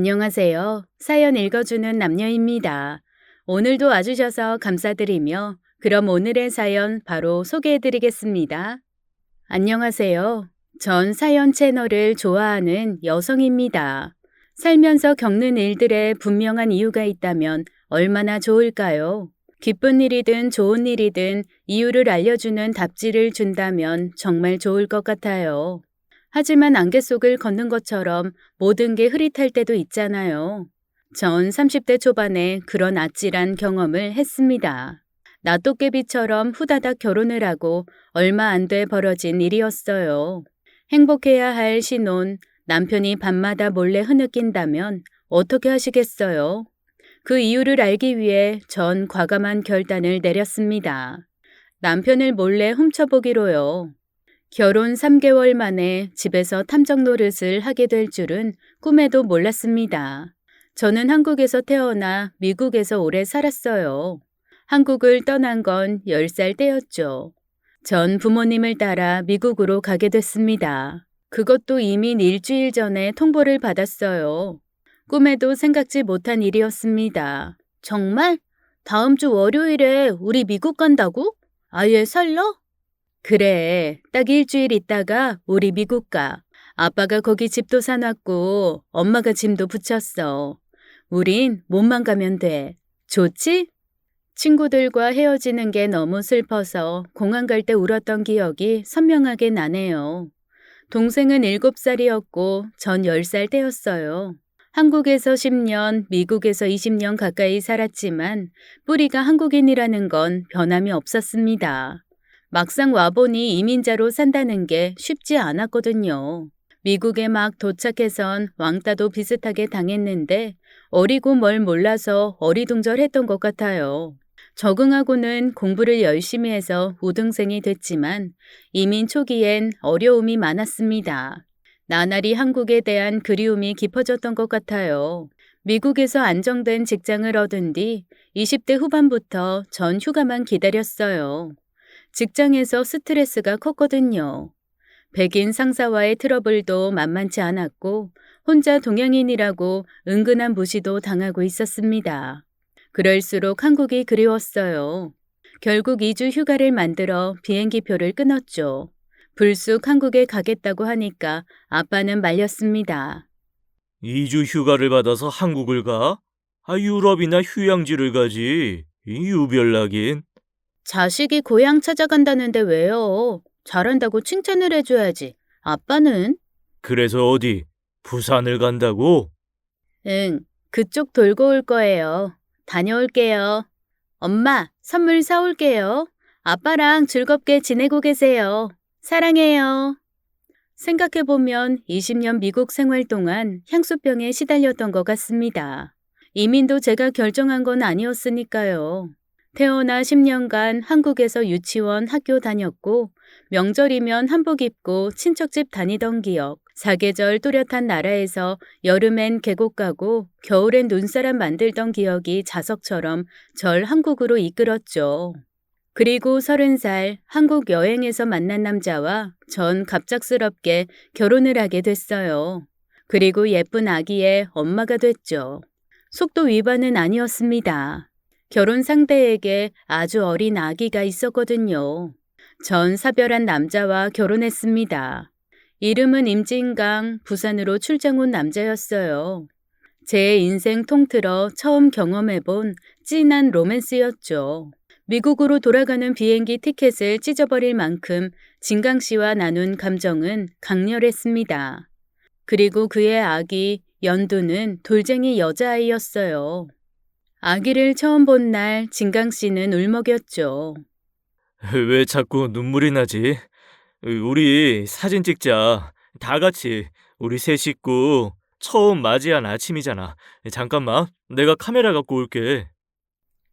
안녕하세요. 사연 읽어주는 남녀입니다. 오늘도 와주셔서 감사드리며, 그럼 오늘의 사연 바로 소개해드리겠습니다. 안녕하세요. 전 사연 채널을 좋아하는 여성입니다. 살면서 겪는 일들에 분명한 이유가 있다면 얼마나 좋을까요? 기쁜 일이든 좋은 일이든 이유를 알려주는 답지를 준다면 정말 좋을 것 같아요. 하지만 안개 속을 걷는 것처럼 모든 게 흐릿할 때도 있잖아요. 전 30대 초반에 그런 아찔한 경험을 했습니다. 나토깨비처럼 후다닥 결혼을 하고 얼마 안 돼 벌어진 일이었어요. 행복해야 할 신혼, 남편이 밤마다 몰래 흐느낀다면 어떻게 하시겠어요? 그 이유를 알기 위해 전 과감한 결단을 내렸습니다. 남편을 몰래 훔쳐보기로요. 결혼 3개월 만에 집에서 탐정 노릇을 하게 될 줄은 꿈에도 몰랐습니다. 저는 한국에서 태어나 미국에서 오래 살았어요. 한국을 떠난 건 10살 때였죠. 전 부모님을 따라 미국으로 가게 됐습니다. 그것도 이민 일주일 전에 통보를 받았어요. 꿈에도 생각지 못한 일이었습니다. 정말? 다음 주 월요일에 우리 미국 간다고? 아예 살러? 그래, 딱 일주일 있다가 우리 미국 가. 아빠가 거기 집도 사놨고 엄마가 짐도 붙였어. 우린 몸만 가면 돼. 좋지? 친구들과 헤어지는 게 너무 슬퍼서 공항 갈 때 울었던 기억이 선명하게 나네요. 동생은 7살이었고 전 10살 때였어요. 한국에서 10년, 미국에서 20년 가까이 살았지만 뿌리가 한국인이라는 건 변함이 없었습니다. 막상 와보니 이민자로 산다는 게 쉽지 않았거든요. 미국에 막 도착해선 왕따도 비슷하게 당했는데 어리고 뭘 몰라서 어리둥절했던 것 같아요. 적응하고는 공부를 열심히 해서 우등생이 됐지만 이민 초기엔 어려움이 많았습니다. 나날이 한국에 대한 그리움이 깊어졌던 것 같아요. 미국에서 안정된 직장을 얻은 뒤 20대 후반부터 전 휴가만 기다렸어요. 직장에서 스트레스가 컸거든요. 백인 상사와의 트러블도 만만치 않았고 혼자 동양인이라고 은근한 무시도 당하고 있었습니다. 그럴수록 한국이 그리웠어요. 결국 2주 휴가를 만들어 비행기표를 끊었죠. 불쑥 한국에 가겠다고 하니까 아빠는 말렸습니다. 2주 휴가를 받아서 한국을 가? 유럽이나 휴양지를 가지. 이 유별나긴. 자식이 고향 찾아간다는데 왜요? 잘한다고 칭찬을 해줘야지. 아빠는? 그래서 어디? 부산을 간다고? 응, 그쪽 돌고 올 거예요. 다녀올게요. 엄마, 선물 사올게요. 아빠랑 즐겁게 지내고 계세요. 사랑해요. 생각해보면 20년 미국 생활 동안 향수병에 시달렸던 것 같습니다. 이민도 제가 결정한 건 아니었으니까요. 태어나 10년간 한국에서 유치원, 학교 다녔고 명절이면 한복 입고 친척집 다니던 기억, 사계절 또렷한 나라에서 여름엔 계곡 가고 겨울엔 눈사람 만들던 기억이 자석처럼 절 한국으로 이끌었죠. 그리고 30살 한국 여행에서 만난 남자와 전 갑작스럽게 결혼을 하게 됐어요. 그리고 예쁜 아기의 엄마가 됐죠. 속도 위반은 아니었습니다. 결혼 상대에게 아주 어린 아기가 있었거든요. 전 사별한 남자와 결혼했습니다. 이름은 임진강, 부산으로 출장 온 남자였어요. 제 인생 통틀어 처음 경험해본 찐한 로맨스였죠. 미국으로 돌아가는 비행기 티켓을 찢어버릴 만큼 진강 씨와 나눈 감정은 강렬했습니다. 그리고 그의 아기 연두는 돌쟁이 여자아이였어요. 아기를 처음 본 날 진강 씨는 울먹였죠. 왜 자꾸 눈물이 나지? 우리 사진 찍자. 다 같이. 우리 세 식구. 처음 맞이한 아침이잖아. 잠깐만. 내가 카메라 갖고 올게.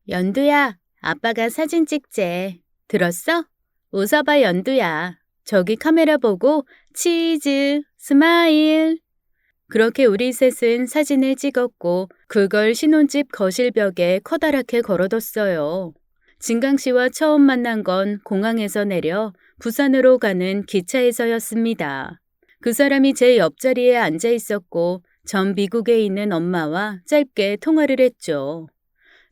연두야, 아빠가 사진 찍재. 들었어? 웃어봐, 연두야. 저기 카메라 보고 치즈, 스마일. 그렇게 우리 셋은 사진을 찍었고 그걸 신혼집 거실벽에 커다랗게 걸어뒀어요. 진강 씨와 처음 만난 건 공항에서 내려 부산으로 가는 기차에서였습니다. 그 사람이 제 옆자리에 앉아 있었고 전 미국에 있는 엄마와 짧게 통화를 했죠.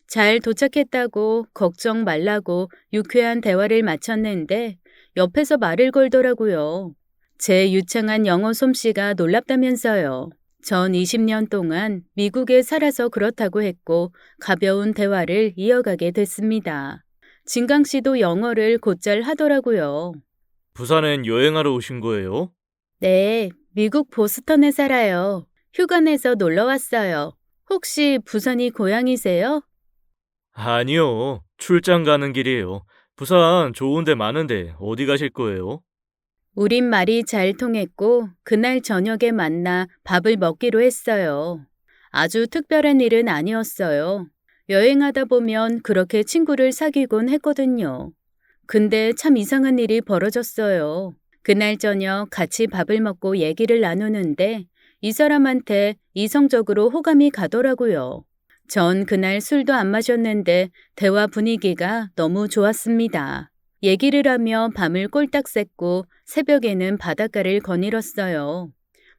잘 도착했다고 걱정 말라고 유쾌한 대화를 마쳤는데 옆에서 말을 걸더라고요. 제 유창한 영어 솜씨가 놀랍다면서요. 전 20년 동안 미국에 살아서 그렇다고 했고 가벼운 대화를 이어가게 됐습니다. 진강 씨도 영어를 곧잘 하더라고요. 부산엔 여행하러 오신 거예요? 네, 미국 보스턴에 살아요. 휴가 내서 놀러 왔어요. 혹시 부산이 고향이세요? 아니요. 출장 가는 길이에요. 부산 좋은 데 많은데 어디 가실 거예요? 우린 말이 잘 통했고 그날 저녁에 만나 밥을 먹기로 했어요. 아주 특별한 일은 아니었어요. 여행하다 보면 그렇게 친구를 사귀곤 했거든요. 근데 참 이상한 일이 벌어졌어요. 그날 저녁 같이 밥을 먹고 얘기를 나누는데 이 사람한테 이성적으로 호감이 가더라고요. 전 그날 술도 안 마셨는데 대화 분위기가 너무 좋았습니다. 얘기를 하며 밤을 꼴딱 샜고 새벽에는 바닷가를 거닐었어요.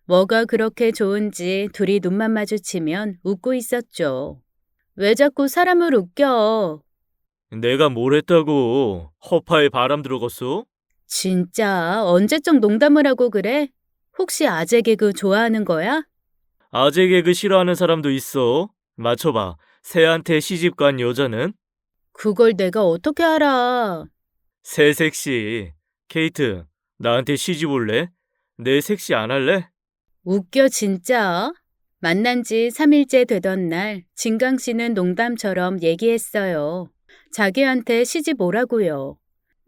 뭐가 그렇게 좋은지 둘이 눈만 마주치면 웃고 있었죠. 왜 자꾸 사람을 웃겨? 내가 뭘 했다고 허파에 바람 들어갔어? 진짜 언제적 농담을 하고 그래? 혹시 아재 개그 좋아하는 거야? 아재 개그 싫어하는 사람도 있어. 맞춰봐. 새한테 시집간 여자는? 그걸 내가 어떻게 알아? 새 섹시. 케이트, 나한테 시집 올래? 내 섹시 안 할래? 웃겨 진짜. 만난 지 3일째 되던 날 진강 씨는 농담처럼 얘기했어요. 자기한테 시집 오라고요.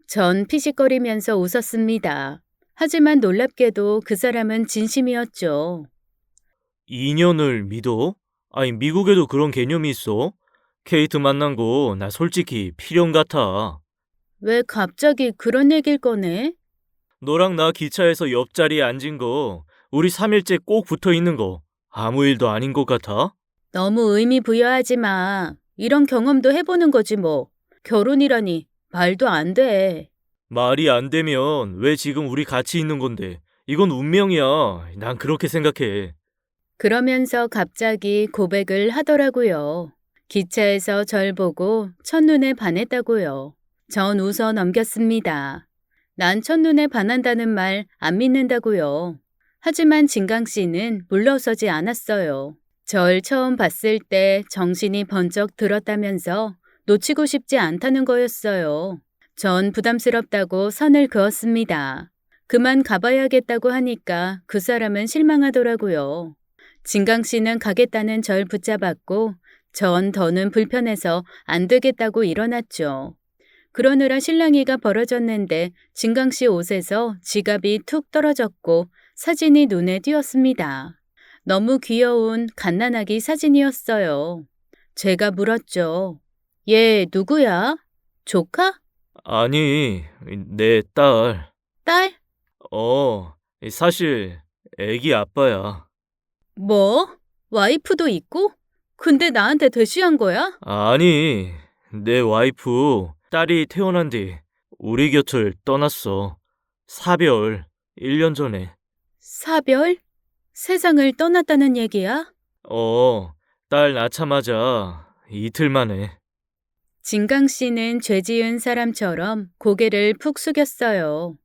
전 피식거리면서 웃었습니다. 하지만 놀랍게도 그 사람은 진심이었죠. 인연을 믿어? 아니, 미국에도 그런 개념이 있어? 케이트 만난 거 나 솔직히 필연 같아. 왜 갑자기 그런 얘기를 꺼내? 너랑 나 기차에서 옆자리에 앉은 거, 우리 3일째 꼭 붙어 있는 거, 아무 일도 아닌 것 같아? 너무 의미 부여하지 마. 이런 경험도 해보는 거지 뭐. 결혼이라니 말도 안 돼. 말이 안 되면 왜 지금 우리 같이 있는 건데? 이건 운명이야. 난 그렇게 생각해. 그러면서 갑자기 고백을 하더라고요. 기차에서 절 보고 첫눈에 반했다고요. 전 웃어 넘겼습니다. 난 첫눈에 반한다는 말 안 믿는다고요. 하지만 진강 씨는 물러서지 않았어요. 절 처음 봤을 때 정신이 번쩍 들었다면서 놓치고 싶지 않다는 거였어요. 전 부담스럽다고 선을 그었습니다. 그만 가봐야겠다고 하니까 그 사람은 실망하더라고요. 진강 씨는 가겠다는 절 붙잡았고 전 더는 불편해서 안 되겠다고 일어났죠. 그러느라 실랑이가 벌어졌는데 진강 씨 옷에서 지갑이 툭 떨어졌고 사진이 눈에 띄었습니다. 너무 귀여운 갓난아기 사진이었어요. 제가 물었죠. 얘 누구야? 조카? 아니, 내 딸. 딸? 어, 사실 애기 아빠야. 뭐? 와이프도 있고? 근데 나한테 대쉬한 거야? 아니, 내 와이프 딸이 태어난 뒤 우리 곁을 떠났어. 사별 1년 전에. 사별? 세상을 떠났다는 얘기야? 딸 낳자마자 이틀 만에. 진강 씨는 죄 지은 사람처럼 고개를 푹 숙였어요.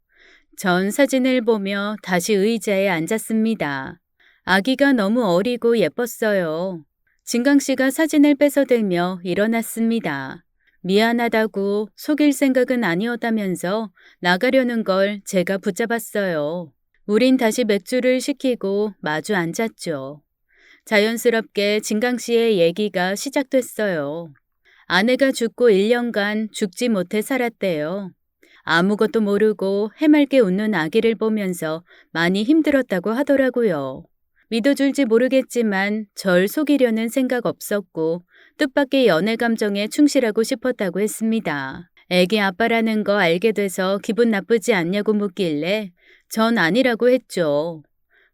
전 사진을 보며 다시 의자에 앉았습니다. 아기가 너무 어리고 예뻤어요. 진강 씨가 사진을 뺏어들며 일어났습니다. 미안하다고 속일 생각은 아니었다면서 나가려는 걸 제가 붙잡았어요. 우린 다시 맥주를 시키고 마주 앉았죠. 자연스럽게 진강 씨의 얘기가 시작됐어요. 아내가 죽고 1년간 죽지 못해 살았대요. 아무것도 모르고 해맑게 웃는 아기를 보면서 많이 힘들었다고 하더라고요. 믿어줄지 모르겠지만 절 속이려는 생각 없었고 뜻밖의 연애 감정에 충실하고 싶었다고 했습니다. 애기 아빠라는 거 알게 돼서 기분 나쁘지 않냐고 묻길래 전 아니라고 했죠.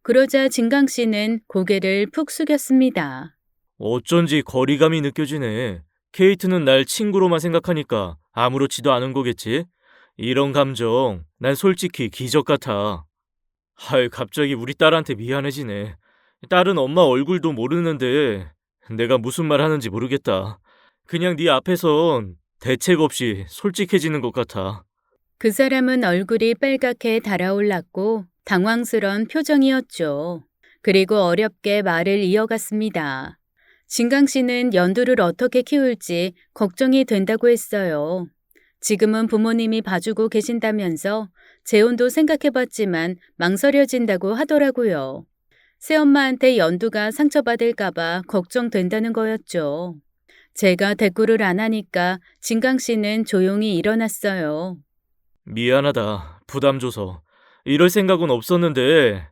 그러자 진강 씨는 고개를 푹 숙였습니다. 어쩐지 거리감이 느껴지네. 케이트는 날 친구로만 생각하니까 아무렇지도 않은 거겠지? 이런 감정, 난 솔직히 기적 같아. 갑자기 우리 딸한테 미안해지네. 딸은 엄마 얼굴도 모르는데 내가 무슨 말 하는지 모르겠다. 그냥 네 앞에선 대책 없이 솔직해지는 것 같아. 그 사람은 얼굴이 빨갛게 달아올랐고 당황스런 표정이었죠. 그리고 어렵게 말을 이어갔습니다. 진강 씨는 연두를 어떻게 키울지 걱정이 된다고 했어요. 지금은 부모님이 봐주고 계신다면서 재혼도 생각해봤지만 망설여진다고 하더라고요. 새엄마한테 연두가 상처받을까봐 걱정된다는 거였죠. 제가 대꾸를 안 하니까 진강 씨는 조용히 일어났어요. 미안하다. 부담 줘서. 이럴 생각은 없었는데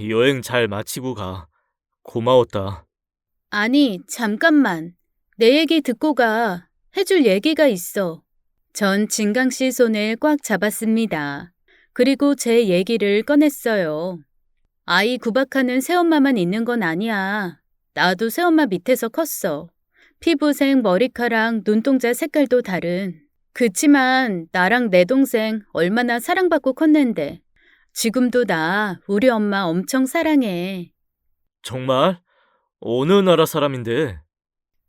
여행 잘 마치고 가. 고마웠다. 아니, 잠깐만. 내 얘기 듣고 가. 해줄 얘기가 있어. 전 진강 씨 손을 꽉 잡았습니다. 그리고 제 얘기를 꺼냈어요. 아이 구박하는 새엄마만 있는 건 아니야. 나도 새엄마 밑에서 컸어. 피부색, 머리카락, 눈동자 색깔도 다른. 그치만 나랑 내 동생 얼마나 사랑받고 컸는데. 지금도 나 우리 엄마 엄청 사랑해. 정말? 어느 나라 사람인데?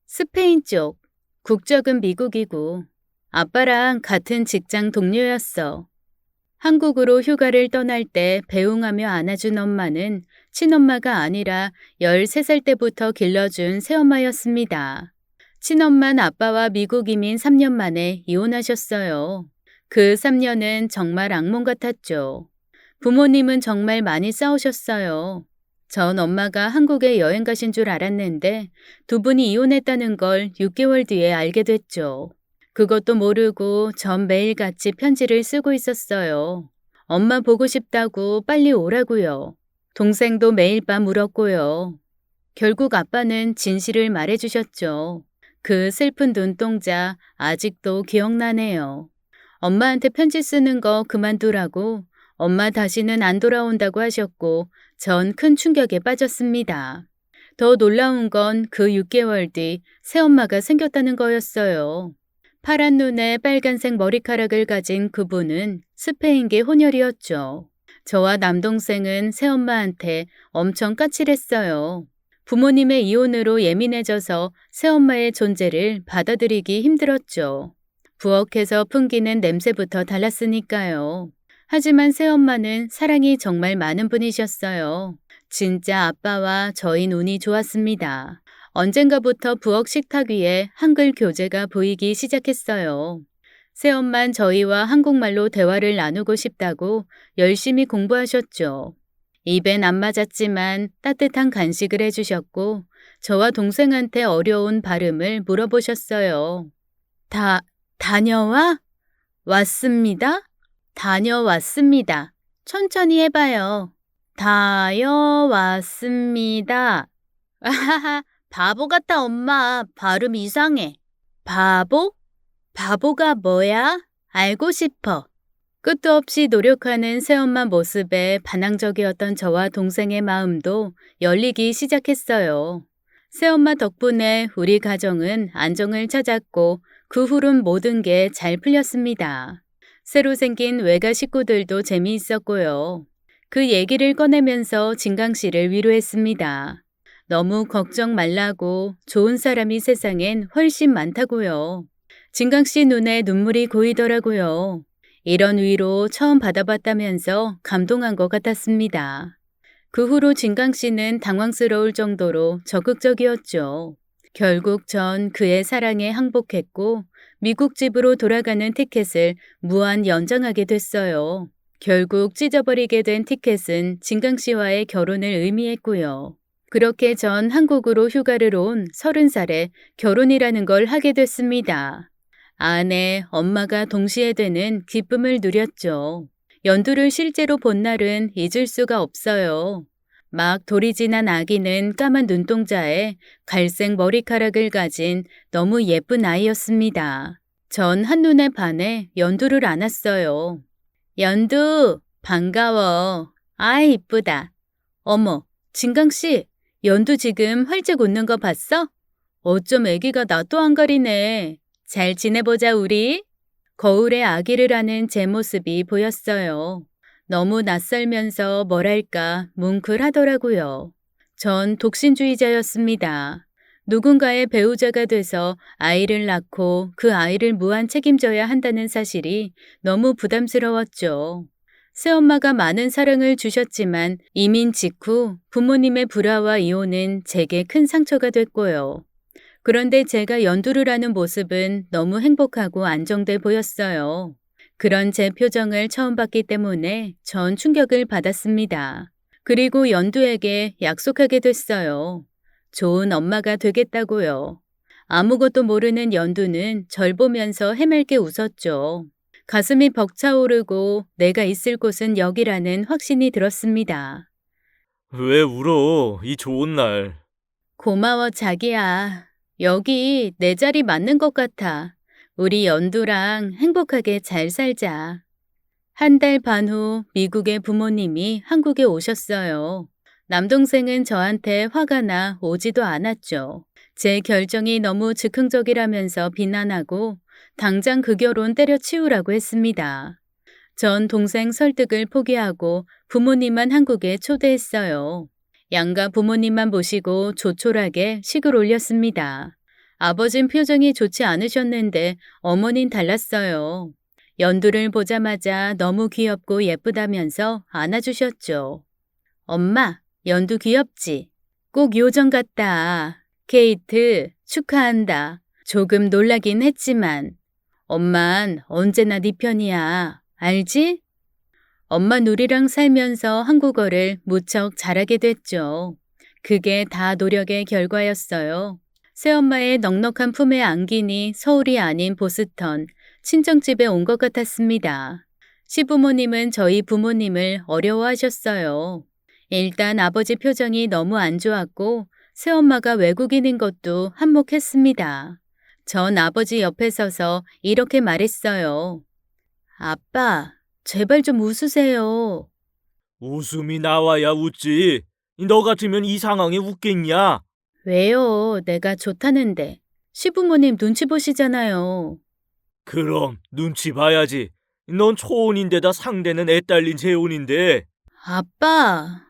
스페인 쪽. 국적은 미국이고. 아빠랑 같은 직장 동료였어. 한국으로 휴가를 떠날 때 배웅하며 안아준 엄마는 친엄마가 아니라 13살 때부터 길러준 새엄마였습니다. 친엄마는 아빠와 미국 이민 3년 만에 이혼하셨어요. 그 3년은 정말 악몽 같았죠. 부모님은 정말 많이 싸우셨어요. 전 엄마가 한국에 여행 가신 줄 알았는데 두 분이 이혼했다는 걸 6개월 뒤에 알게 됐죠. 그것도 모르고 전 매일같이 편지를 쓰고 있었어요. 엄마 보고 싶다고 빨리 오라고요. 동생도 매일 밤 울었고요. 결국 아빠는 진실을 말해주셨죠. 그 슬픈 눈동자 아직도 기억나네요. 엄마한테 편지 쓰는 거 그만두라고 엄마 다시는 안 돌아온다고 하셨고 전 큰 충격에 빠졌습니다. 더 놀라운 건 그 6개월 뒤 새엄마가 생겼다는 거였어요. 파란 눈에 빨간색 머리카락을 가진 그분은 스페인계 혼혈이었죠. 저와 남동생은 새엄마한테 엄청 까칠했어요. 부모님의 이혼으로 예민해져서 새엄마의 존재를 받아들이기 힘들었죠. 부엌에서 풍기는 냄새부터 달랐으니까요. 하지만 새엄마는 사랑이 정말 많은 분이셨어요. 진짜 아빠와 저희 운이 좋았습니다. 언젠가부터 부엌 식탁 위에 한글 교재가 보이기 시작했어요. 새엄만 저희와 한국말로 대화를 나누고 싶다고 열심히 공부하셨죠. 입엔 안 맞았지만 따뜻한 간식을 해주셨고 저와 동생한테 어려운 발음을 물어보셨어요. 다녀와? 왔습니다? 다녀왔습니다. 천천히 해봐요. 다녀왔습니다. 아하하, 바보 같아, 엄마. 발음 이상해. 바보? 바보가 뭐야? 알고 싶어. 끝도 없이 노력하는 새엄마 모습에 반항적이었던 저와 동생의 마음도 열리기 시작했어요. 새엄마 덕분에 우리 가정은 안정을 찾았고 그 후론 모든 게 잘 풀렸습니다. 새로 생긴 외가 식구들도 재미있었고요. 그 얘기를 꺼내면서 진강 씨를 위로했습니다. 너무 걱정 말라고 좋은 사람이 세상엔 훨씬 많다고요. 진강 씨 눈에 눈물이 고이더라고요. 이런 위로 처음 받아봤다면서 감동한 것 같았습니다. 그 후로 진강 씨는 당황스러울 정도로 적극적이었죠. 결국 전 그의 사랑에 항복했고 미국 집으로 돌아가는 티켓을 무한 연장하게 됐어요. 결국 찢어버리게 된 티켓은 진강 씨와의 결혼을 의미했고요. 그렇게 전 한국으로 휴가를 온 30살에 결혼이라는 걸 하게 됐습니다. 아내, 엄마가 동시에 되는 기쁨을 누렸죠. 연두를 실제로 본 날은 잊을 수가 없어요. 막 돌이 지난 아기는 까만 눈동자에 갈색 머리카락을 가진 너무 예쁜 아이였습니다. 전 한눈에 반해 연두를 안았어요. 연두, 반가워. 아이, 이쁘다. 어머, 진강씨, 연두 지금 활짝 웃는 거 봤어? 어쩜 애기가 낯도 안 가리네. 잘 지내보자, 우리. 거울에 아기를 안은 제 모습이 보였어요. 너무 낯설면서 뭐랄까 뭉클하더라고요. 전 독신주의자였습니다. 누군가의 배우자가 돼서 아이를 낳고 그 아이를 무한 책임져야 한다는 사실이 너무 부담스러웠죠. 새엄마가 많은 사랑을 주셨지만 이민 직후 부모님의 불화와 이혼은 제게 큰 상처가 됐고요. 그런데 제가 연두를 하는 모습은 너무 행복하고 안정돼 보였어요. 그런 제 표정을 처음 봤기 때문에 전 충격을 받았습니다. 그리고 연두에게 약속하게 됐어요. 좋은 엄마가 되겠다고요. 아무것도 모르는 연두는 절 보면서 해맑게 웃었죠. 가슴이 벅차오르고 내가 있을 곳은 여기라는 확신이 들었습니다. 왜 울어? 이 좋은 날. 고마워, 자기야. 여기 내 자리 맞는 것 같아. 우리 연두랑 행복하게 잘 살자. 한 달 반 후 미국의 부모님이 한국에 오셨어요. 남동생은 저한테 화가 나 오지도 않았죠. 제 결정이 너무 즉흥적이라면서 비난하고 당장 그 결혼 때려치우라고 했습니다. 전 동생 설득을 포기하고 부모님만 한국에 초대했어요. 양가 부모님만 모시고 조촐하게 식을 올렸습니다. 아버진 표정이 좋지 않으셨는데 어머닌 달랐어요. 연두를 보자마자 너무 귀엽고 예쁘다면서 안아주셨죠. 엄마, 연두 귀엽지? 꼭 요정 같다. 케이트, 축하한다. 조금 놀라긴 했지만 엄만 언제나 네 편이야. 알지? 엄마 누리랑 살면서 한국어를 무척 잘하게 됐죠. 그게 다 노력의 결과였어요. 새엄마의 넉넉한 품에 안기니 서울이 아닌 보스턴, 친정집에 온 것 같았습니다. 시부모님은 저희 부모님을 어려워하셨어요. 일단 아버지 표정이 너무 안 좋았고 새엄마가 외국인인 것도 한몫했습니다. 전 아버지 옆에 서서 이렇게 말했어요. 아빠, 제발 좀 웃으세요. 웃음이 나와야 웃지. 너 같으면 이 상황에 웃겠냐? 왜요? 내가 좋다는데. 시부모님 눈치 보시잖아요. 그럼 눈치 봐야지. 넌 초혼인데다 상대는 애 딸린 재혼인데. 아빠!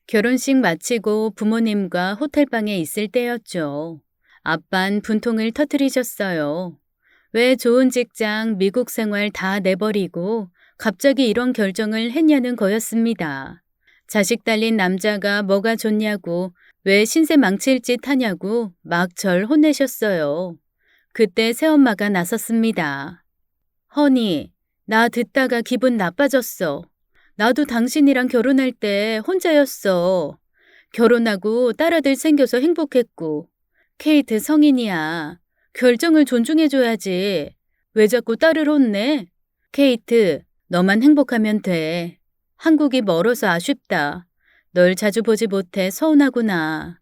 결혼식 마치고 부모님과 호텔방에 있을 때였죠. 아빤 분통을 터뜨리셨어요. 왜 좋은 직장, 미국 생활 다 내버리고 갑자기 이런 결정을 했냐는 거였습니다. 자식 딸린 남자가 뭐가 좋냐고, 왜 신세 망칠 짓 하냐고 막 절 혼내셨어요. 그때 새엄마가 나섰습니다. 허니, 나 듣다가 기분 나빠졌어. 나도 당신이랑 결혼할 때 혼자였어. 결혼하고 딸아들 생겨서 행복했고. 케이트 성인이야. 결정을 존중해줘야지. 왜 자꾸 딸을 혼내? 케이트, 너만 행복하면 돼. 한국이 멀어서 아쉽다. 널 자주 보지 못해 서운하구나.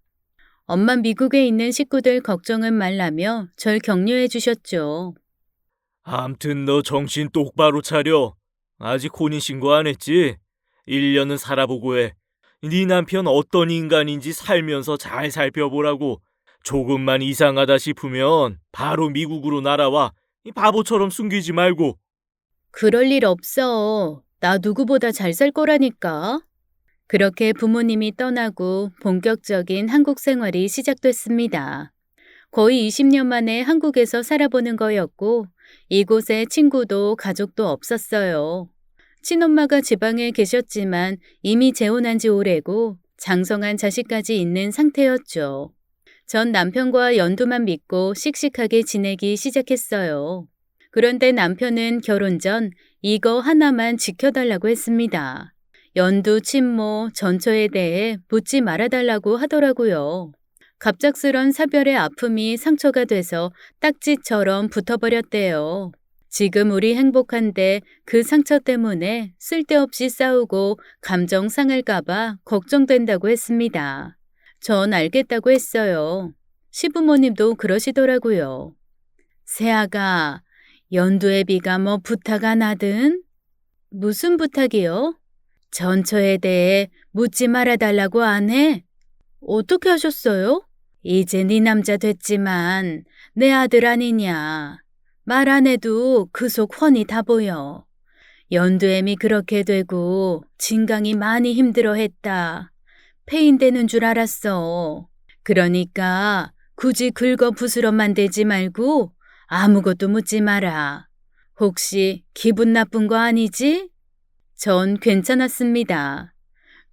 엄마 미국에 있는 식구들 걱정은 말라며 절 격려해 주셨죠. 암튼 너 정신 똑바로 차려. 아직 혼인신고 안 했지? 1년은 살아보고 해. 네 남편 어떤 인간인지 살면서 잘 살펴보라고. 조금만 이상하다 싶으면 바로 미국으로 날아와. 이 바보처럼 숨기지 말고. 그럴 일 없어. 나 누구보다 잘 살 거라니까. 그렇게 부모님이 떠나고 본격적인 한국 생활이 시작됐습니다. 거의 20년 만에 한국에서 살아보는 거였고 이곳에 친구도 가족도 없었어요. 친엄마가 지방에 계셨지만 이미 재혼한 지 오래고 장성한 자식까지 있는 상태였죠. 전 남편과 연두만 믿고 씩씩하게 지내기 시작했어요. 그런데 남편은 결혼 전 이거 하나만 지켜달라고 했습니다. 연두, 친모, 전처에 대해 묻지 말아달라고 하더라고요. 갑작스런 사별의 아픔이 상처가 돼서 딱지처럼 붙어버렸대요. 지금 우리 행복한데 그 상처 때문에 쓸데없이 싸우고 감정 상할까봐 걱정된다고 했습니다. 전 알겠다고 했어요. 시부모님도 그러시더라고요. 새아가, 연두의 비가 뭐 부탁 안 하든? 무슨 부탁이요? 전처에 대해 묻지 말아달라고 안 해? 어떻게 하셨어요? 이제 네 남자 됐지만 내 아들 아니냐. 말 안 해도 그 속 훤히 다 보여. 연두애미 그렇게 되고 진강이 많이 힘들어했다. 폐인되는 줄 알았어. 그러니까 굳이 긁어 부스럼 만들지 말고 아무것도 묻지 마라. 혹시 기분 나쁜 거 아니지? 전 괜찮았습니다.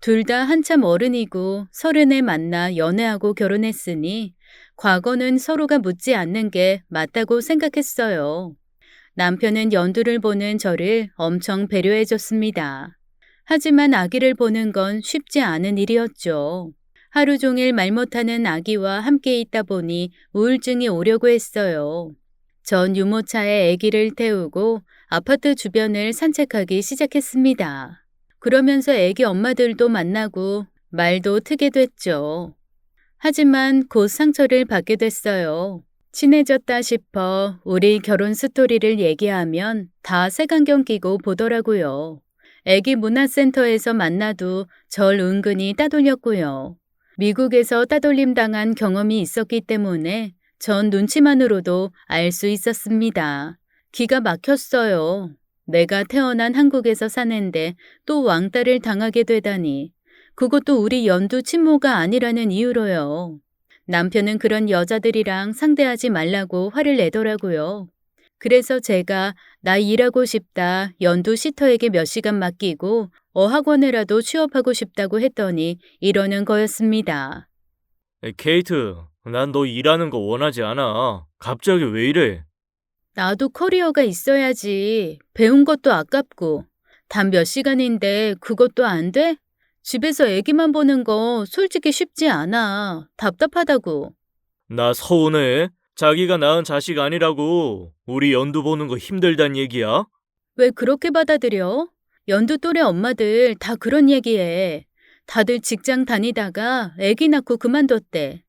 둘 다 한참 어른이고 서른에 만나 연애하고 결혼했으니 과거는 서로가 묻지 않는 게 맞다고 생각했어요. 남편은 연두를 보는 저를 엄청 배려해줬습니다. 하지만 아기를 보는 건 쉽지 않은 일이었죠. 하루 종일 말 못하는 아기와 함께 있다 보니 우울증이 오려고 했어요. 전 유모차에 아기를 태우고 아파트 주변을 산책하기 시작했습니다. 그러면서 아기 엄마들도 만나고 말도 트게 됐죠. 하지만 곧 상처를 받게 됐어요. 친해졌다 싶어 우리 결혼 스토리를 얘기하면 다 색안경 끼고 보더라고요. 아기 문화센터에서 만나도 절 은근히 따돌렸고요. 미국에서 따돌림 당한 경험이 있었기 때문에 전 눈치만으로도 알 수 있었습니다. 기가 막혔어요. 내가 태어난 한국에서 사는데 또 왕따를 당하게 되다니. 그것도 우리 연두 친모가 아니라는 이유로요. 남편은 그런 여자들이랑 상대하지 말라고 화를 내더라고요. 그래서 제가 나 일하고 싶다 연두 시터에게 몇 시간 맡기고 어학원에라도 취업하고 싶다고 했더니 이러는 거였습니다. 케이트, 난 너 일하는 거 원하지 않아. 갑자기 왜 이래? 나도 커리어가 있어야지. 배운 것도 아깝고. 단 몇 시간인데 그것도 안 돼? 집에서 애기만 보는 거 솔직히 쉽지 않아. 답답하다고. 나 서운해. 자기가 낳은 자식 아니라고. 우리 연두 보는 거 힘들단 얘기야? 왜 그렇게 받아들여? 연두 또래 엄마들 다 그런 얘기해. 다들 직장 다니다가 애기 낳고 그만뒀대.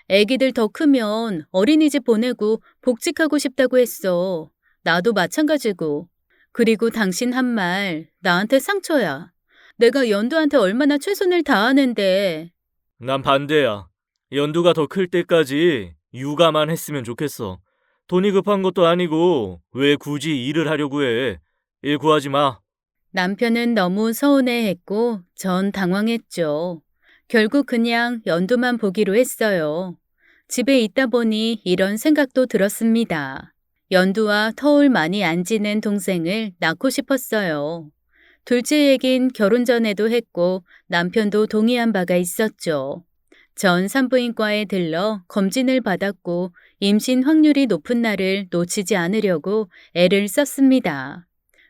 애기들 더 크면 어린이집 보내고 복직하고 싶다고 했어. 나도 마찬가지고. 그리고 당신 한 말 나한테 상처야. 내가 연두한테 얼마나 최선을 다하는데. 난 반대야. 연두가 더 클 때까지 육아만 했으면 좋겠어. 돈이 급한 것도 아니고 왜 굳이 일을 하려고 해? 일 구하지 마. 남편은 너무 서운해했고 전 당황했죠. 결국 그냥 연두만 보기로 했어요. 집에 있다 보니 이런 생각도 들었습니다. 연두와 터울 많이 안 지는 동생을 낳고 싶었어요. 둘째 얘긴 결혼 전에도 했고 남편도 동의한 바가 있었죠. 전 산부인과에 들러 검진을 받았고 임신 확률이 높은 날을 놓치지 않으려고 애를 썼습니다.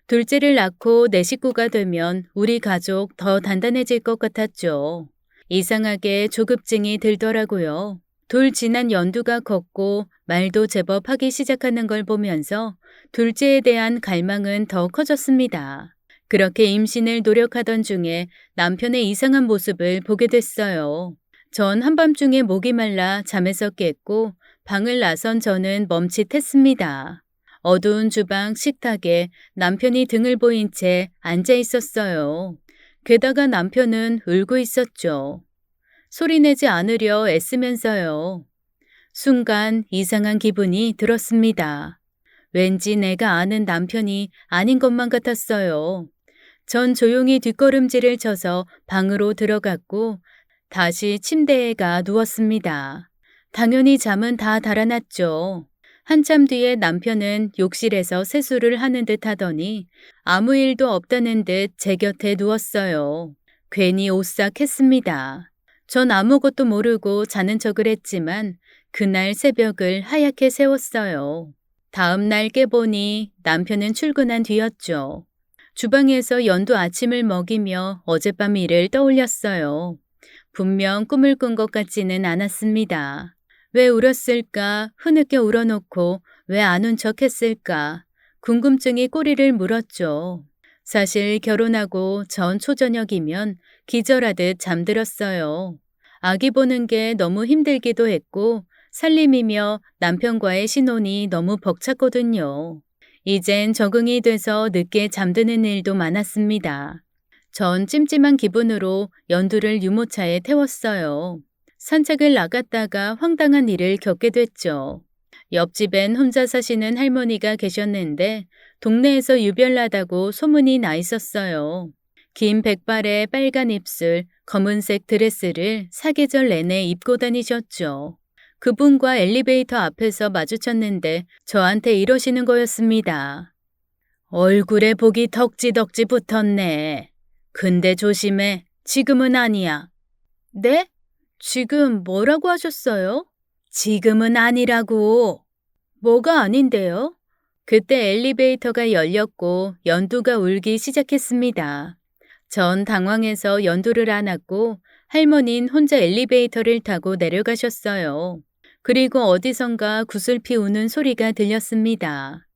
둘째를 낳고 내 식구가 되면 우리 가족 더 단단해질 것 같았죠. 이상하게 조급증이 들더라고요. 돌 지난 연두가 컸고 말도 제법 하기 시작하는 걸 보면서 둘째에 대한 갈망은 더 커졌습니다. 그렇게 임신을 노력하던 중에 남편의 이상한 모습을 보게 됐어요. 전 한밤중에 목이 말라 잠에서 깼고 방을 나선 저는 멈칫했습니다. 어두운 주방 식탁에 남편이 등을 보인 채 앉아 있었어요. 게다가 남편은 울고 있었죠. 소리내지 않으려 애쓰면서요. 순간 이상한 기분이 들었습니다. 왠지 내가 아는 남편이 아닌 것만 같았어요. 전 조용히 뒷걸음질을 쳐서 방으로 들어갔고 다시 침대에 가 누웠습니다. 당연히 잠은 다 달아났죠. 한참 뒤에 남편은 욕실에서 세수를 하는 듯 하더니 아무 일도 없다는 듯 제 곁에 누웠어요. 괜히 오싹했습니다. 전 아무것도 모르고 자는 척을 했지만 그날 새벽을 하얗게 새웠어요. 다음 날 깨보니 남편은 출근한 뒤였죠. 주방에서 연두 아침을 먹이며 어젯밤 일을 떠올렸어요. 분명 꿈을 꾼 것 같지는 않았습니다. 왜 울었을까? 흐느껴 울어놓고 왜 안 운 척 했을까? 궁금증이 꼬리를 물었죠. 사실 결혼하고 전 초저녁이면 기절하듯 잠들었어요. 아기 보는 게 너무 힘들기도 했고 살림이며 남편과의 신혼이 너무 벅찼거든요. 이젠 적응이 돼서 늦게 잠드는 일도 많았습니다. 전 찜찜한 기분으로 연두를 유모차에 태웠어요. 산책을 나갔다가 황당한 일을 겪게 됐죠. 옆집엔 혼자 사시는 할머니가 계셨는데 동네에서 유별나다고 소문이 나 있었어요. 긴 백발에 빨간 입술, 검은색 드레스를 사계절 내내 입고 다니셨죠. 그분과 엘리베이터 앞에서 마주쳤는데 저한테 이러시는 거였습니다. 얼굴에 복이 덕지덕지 붙었네. 근데 조심해. 지금은 아니야. 네? 지금 뭐라고 하셨어요? 지금은 아니라고. 뭐가 아닌데요? 그때 엘리베이터가 열렸고 연두가 울기 시작했습니다. 전 당황해서 연두를 안았고 할머니는 혼자 엘리베이터를 타고 내려가셨어요. 그리고 어디선가 구슬피 우는 소리가 들렸습니다.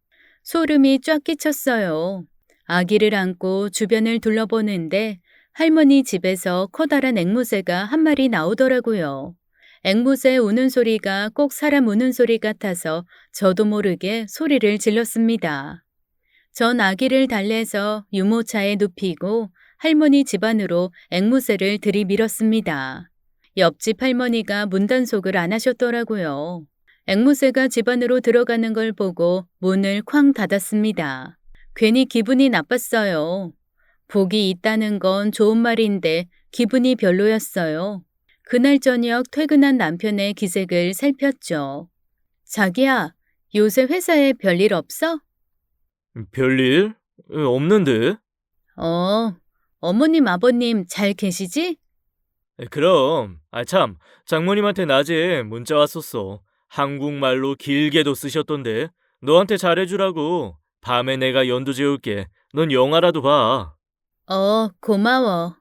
소름이 쫙 끼쳤어요. 아기를 안고 주변을 둘러보는데 할머니 집에서 커다란 앵무새가 한 마리 나오더라고요. 앵무새 우는 소리가 꼭 사람 우는 소리 같아서 저도 모르게 소리를 질렀습니다. 전 아기를 달래서 유모차에 눕히고 할머니 집 안으로 앵무새를 들이밀었습니다. 옆집 할머니가 문단속을 안 하셨더라고요. 앵무새가 집 안으로 들어가는 걸 보고 문을 쾅 닫았습니다. 괜히 기분이 나빴어요. 복이 있다는 건 좋은 말인데 기분이 별로였어요. 그날 저녁 퇴근한 남편의 기색을 살폈죠. 자기야, 요새 회사에 별일 없어? 별일? 없는데? 어머님, 아버님 잘 계시지? 그럼. 참, 장모님한테 낮에 문자 왔었어. 한국말로 길게도 쓰셨던데. 너한테 잘해주라고. 밤에 내가 연두 재울게. 넌 영화라도 봐. 고마워.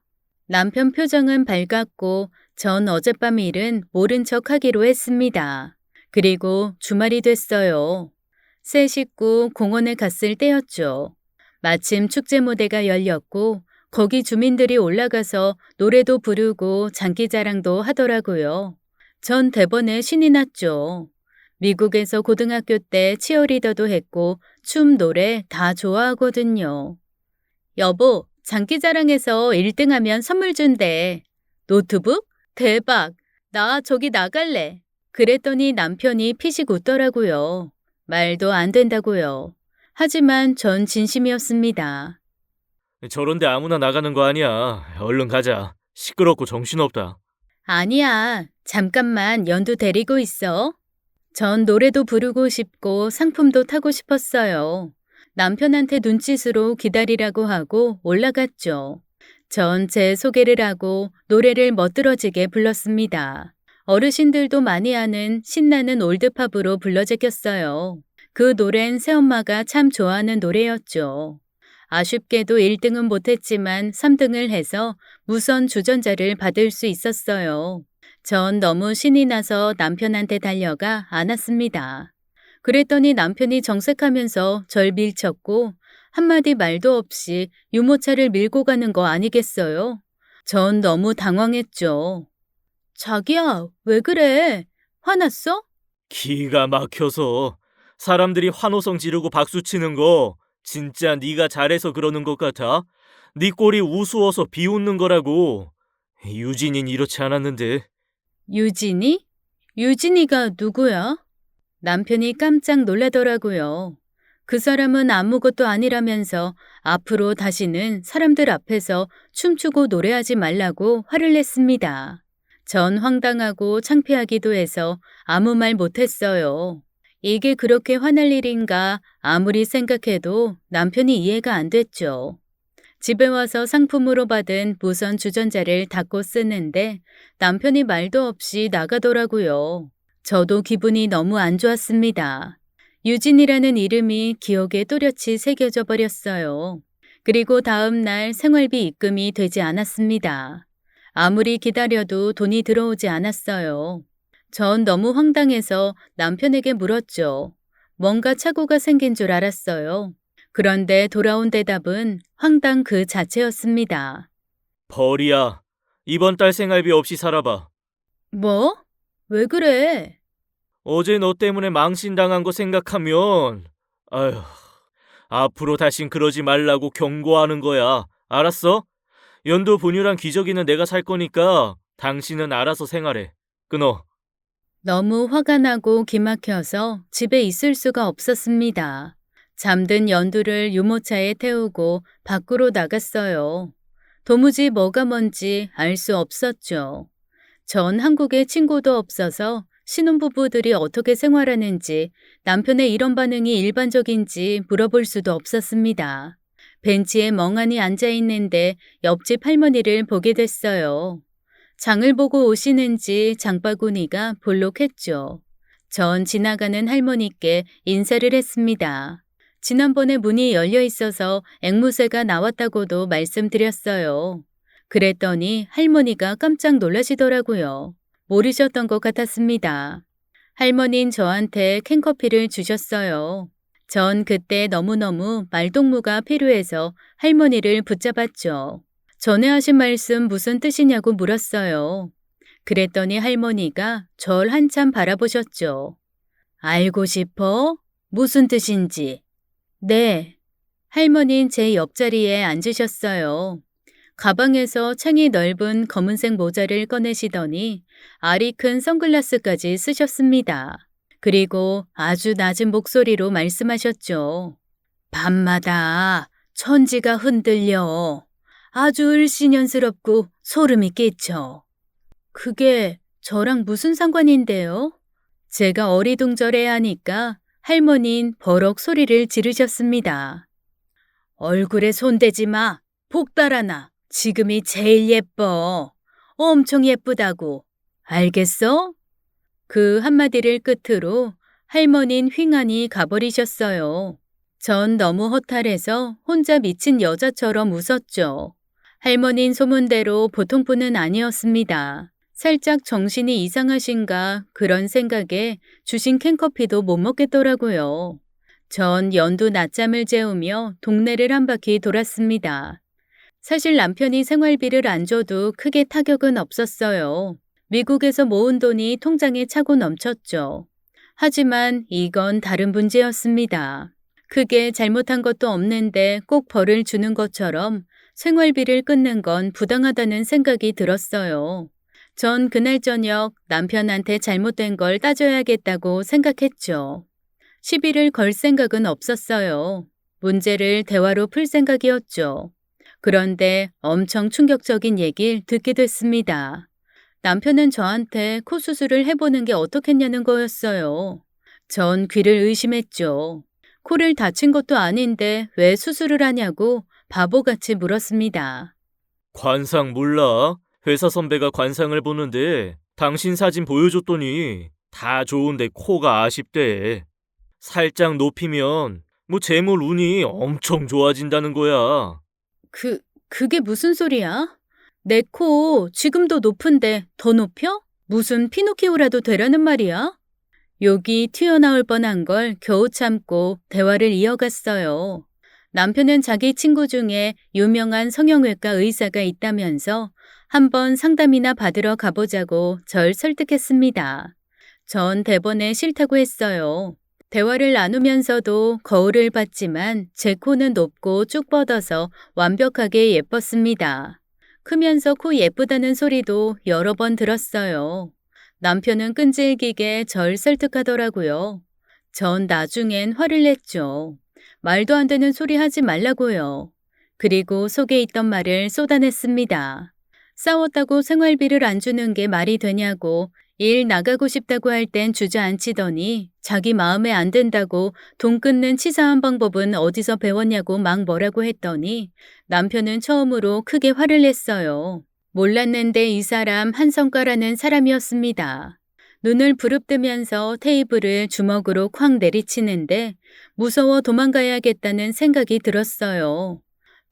남편 표정은 밝았고 전 어젯밤 일은 모른 척 하기로 했습니다. 그리고 주말이 됐어요. 새 식구 공원에 갔을 때였죠. 마침 축제 무대가 열렸고 거기 주민들이 올라가서 노래도 부르고 장기자랑도 하더라고요. 전 대번에 신이 났죠. 미국에서 고등학교 때 치어리더도 했고 춤, 노래 다 좋아하거든요. 여보, 장기자랑에서 1등하면 선물 준대. 노트북? 대박! 나 저기 나갈래. 그랬더니 남편이 피식 웃더라고요. 말도 안 된다고요. 하지만 전 진심이었습니다. 저런데 아무나 나가는 거 아니야. 얼른 가자. 시끄럽고 정신없다. 아니야. 잠깐만 연두 데리고 있어. 전 노래도 부르고 싶고 상품도 타고 싶었어요. 남편한테 눈짓으로 기다리라고 하고 올라갔죠. 전 제 소개를 하고 노래를 멋들어지게 불렀습니다. 어르신들도 많이 아는 신나는 올드팝으로 불러제꼈어요. 그 노래는 새엄마가 참 좋아하는 노래였죠. 아쉽게도 1등은 못했지만 3등을 해서 무선 주전자를 받을 수 있었어요. 전 너무 신이 나서 남편한테 달려가 안았습니다. 그랬더니 남편이 정색하면서 절 밀쳤고 한마디 말도 없이 유모차를 밀고 가는 거 아니겠어요? 전 너무 당황했죠. 자기야, 왜 그래? 화났어? 기가 막혀서. 사람들이 환호성 지르고 박수 치는 거 진짜 네가 잘해서 그러는 것 같아? 네 꼴이 우스워서 비웃는 거라고. 유진인 이렇지 않았는데. 유진이? 유진이가 누구야? 남편이 깜짝 놀라더라고요. 그 사람은 아무것도 아니라면서 앞으로 다시는 사람들 앞에서 춤추고 노래하지 말라고 화를 냈습니다. 전 황당하고 창피하기도 해서 아무 말 못했어요. 이게 그렇게 화날 일인가 아무리 생각해도 남편이 이해가 안 됐죠. 집에 와서 상품으로 받은 무선 주전자를 닫고 쓰는데 남편이 말도 없이 나가더라고요. 저도 기분이 너무 안 좋았습니다. 유진이라는 이름이 기억에 또렷이 새겨져 버렸어요. 그리고 다음 날 생활비 입금이 되지 않았습니다. 아무리 기다려도 돈이 들어오지 않았어요. 전 너무 황당해서 남편에게 물었죠. 뭔가 착오가 생긴 줄 알았어요. 그런데 돌아온 대답은 황당 그 자체였습니다. 벌이야. 이번 달 생활비 없이 살아봐. 뭐? 왜 그래? 어제 너 때문에 망신당한 거 생각하면 아휴, 앞으로 다신 그러지 말라고 경고하는 거야. 알았어? 연도 분유랑 기저귀는 내가 살 거니까 당신은 알아서 생활해. 끊어. 너무 화가 나고 기막혀서 집에 있을 수가 없었습니다. 잠든 연두를 유모차에 태우고 밖으로 나갔어요. 도무지 뭐가 뭔지 알 수 없었죠. 전 한국에 친구도 없어서 신혼부부들이 어떻게 생활하는지 남편의 이런 반응이 일반적인지 물어볼 수도 없었습니다. 벤치에 멍하니 앉아 있는데 옆집 할머니를 보게 됐어요. 장을 보고 오시는지 장바구니가 볼록했죠. 전 지나가는 할머니께 인사를 했습니다. 지난번에 문이 열려 있어서 앵무새가 나왔다고도 말씀드렸어요. 그랬더니 할머니가 깜짝 놀라시더라고요. 모르셨던 것 같았습니다. 할머니는 저한테 캔커피를 주셨어요. 전 그때 너무너무 말동무가 필요해서 할머니를 붙잡았죠. 전에 하신 말씀 무슨 뜻이냐고 물었어요. 그랬더니 할머니가 절 한참 바라보셨죠. 알고 싶어? 무슨 뜻인지. 네. 할머니는 제 옆자리에 앉으셨어요. 가방에서 창이 넓은 검은색 모자를 꺼내시더니 알이 큰 선글라스까지 쓰셨습니다. 그리고 아주 낮은 목소리로 말씀하셨죠. 밤마다 천지가 흔들려. 아주 을씨년스럽고 소름이 끼쳐. 그게 저랑 무슨 상관인데요? 제가 어리둥절해 하니까 할머니는 버럭 소리를 지르셨습니다. 얼굴에 손대지 마. 복달아나. 지금이 제일 예뻐. 엄청 예쁘다고. 알겠어? 그 한마디를 끝으로 할머니는 휑하니 가버리셨어요. 전 너무 허탈해서 혼자 미친 여자처럼 웃었죠. 할머니는 소문대로 보통 분은 아니었습니다. 살짝 정신이 이상하신가 그런 생각에 주신 캔커피도 못 먹겠더라고요. 전 연두 낮잠을 재우며 동네를 한 바퀴 돌았습니다. 사실 남편이 생활비를 안 줘도 크게 타격은 없었어요. 미국에서 모은 돈이 통장에 차고 넘쳤죠. 하지만 이건 다른 문제였습니다. 크게 잘못한 것도 없는데 꼭 벌을 주는 것처럼 생활비를 끊는 건 부당하다는 생각이 들었어요. 전 그날 저녁 남편한테 잘못된 걸 따져야겠다고 생각했죠. 시비를 걸 생각은 없었어요. 문제를 대화로 풀 생각이었죠. 그런데 엄청 충격적인 얘기를 듣게 됐습니다. 남편은 저한테 코 수술을 해보는 게 어떻겠냐는 거였어요. 전 귀를 의심했죠. 코를 다친 것도 아닌데 왜 수술을 하냐고 바보같이 물었습니다. 관상 몰라? 회사 선배가 관상을 보는데 당신 사진 보여줬더니 다 좋은데 코가 아쉽대. 살짝 높이면 재물 운이 엄청 좋아진다는 거야. 그게 무슨 소리야? 내 코 지금도 높은데 더 높여? 무슨 피노키오라도 되라는 말이야? 욕이 튀어나올 뻔한 걸 겨우 참고 대화를 이어갔어요. 남편은 자기 친구 중에 유명한 성형외과 의사가 있다면서 한번 상담이나 받으러 가보자고 절 설득했습니다. 전 대번에 싫다고 했어요. 대화를 나누면서도 거울을 봤지만 제 코는 높고 쭉 뻗어서 완벽하게 예뻤습니다. 크면서 코 예쁘다는 소리도 여러 번 들었어요. 남편은 끈질기게 절 설득하더라고요. 전 나중엔 화를 냈죠. 말도 안 되는 소리 하지 말라고요. 그리고 속에 있던 말을 쏟아냈습니다. 싸웠다고 생활비를 안 주는 게 말이 되냐고, 일 나가고 싶다고 할 땐 주저앉히더니 자기 마음에 안 든다고 돈 끊는 치사한 방법은 어디서 배웠냐고 막 뭐라고 했더니 남편은 처음으로 크게 화를 냈어요. 몰랐는데 이 사람 한성과라는 사람이었습니다. 눈을 부릅뜨면서 테이블을 주먹으로 쾅 내리치는데 무서워 도망가야겠다는 생각이 들었어요.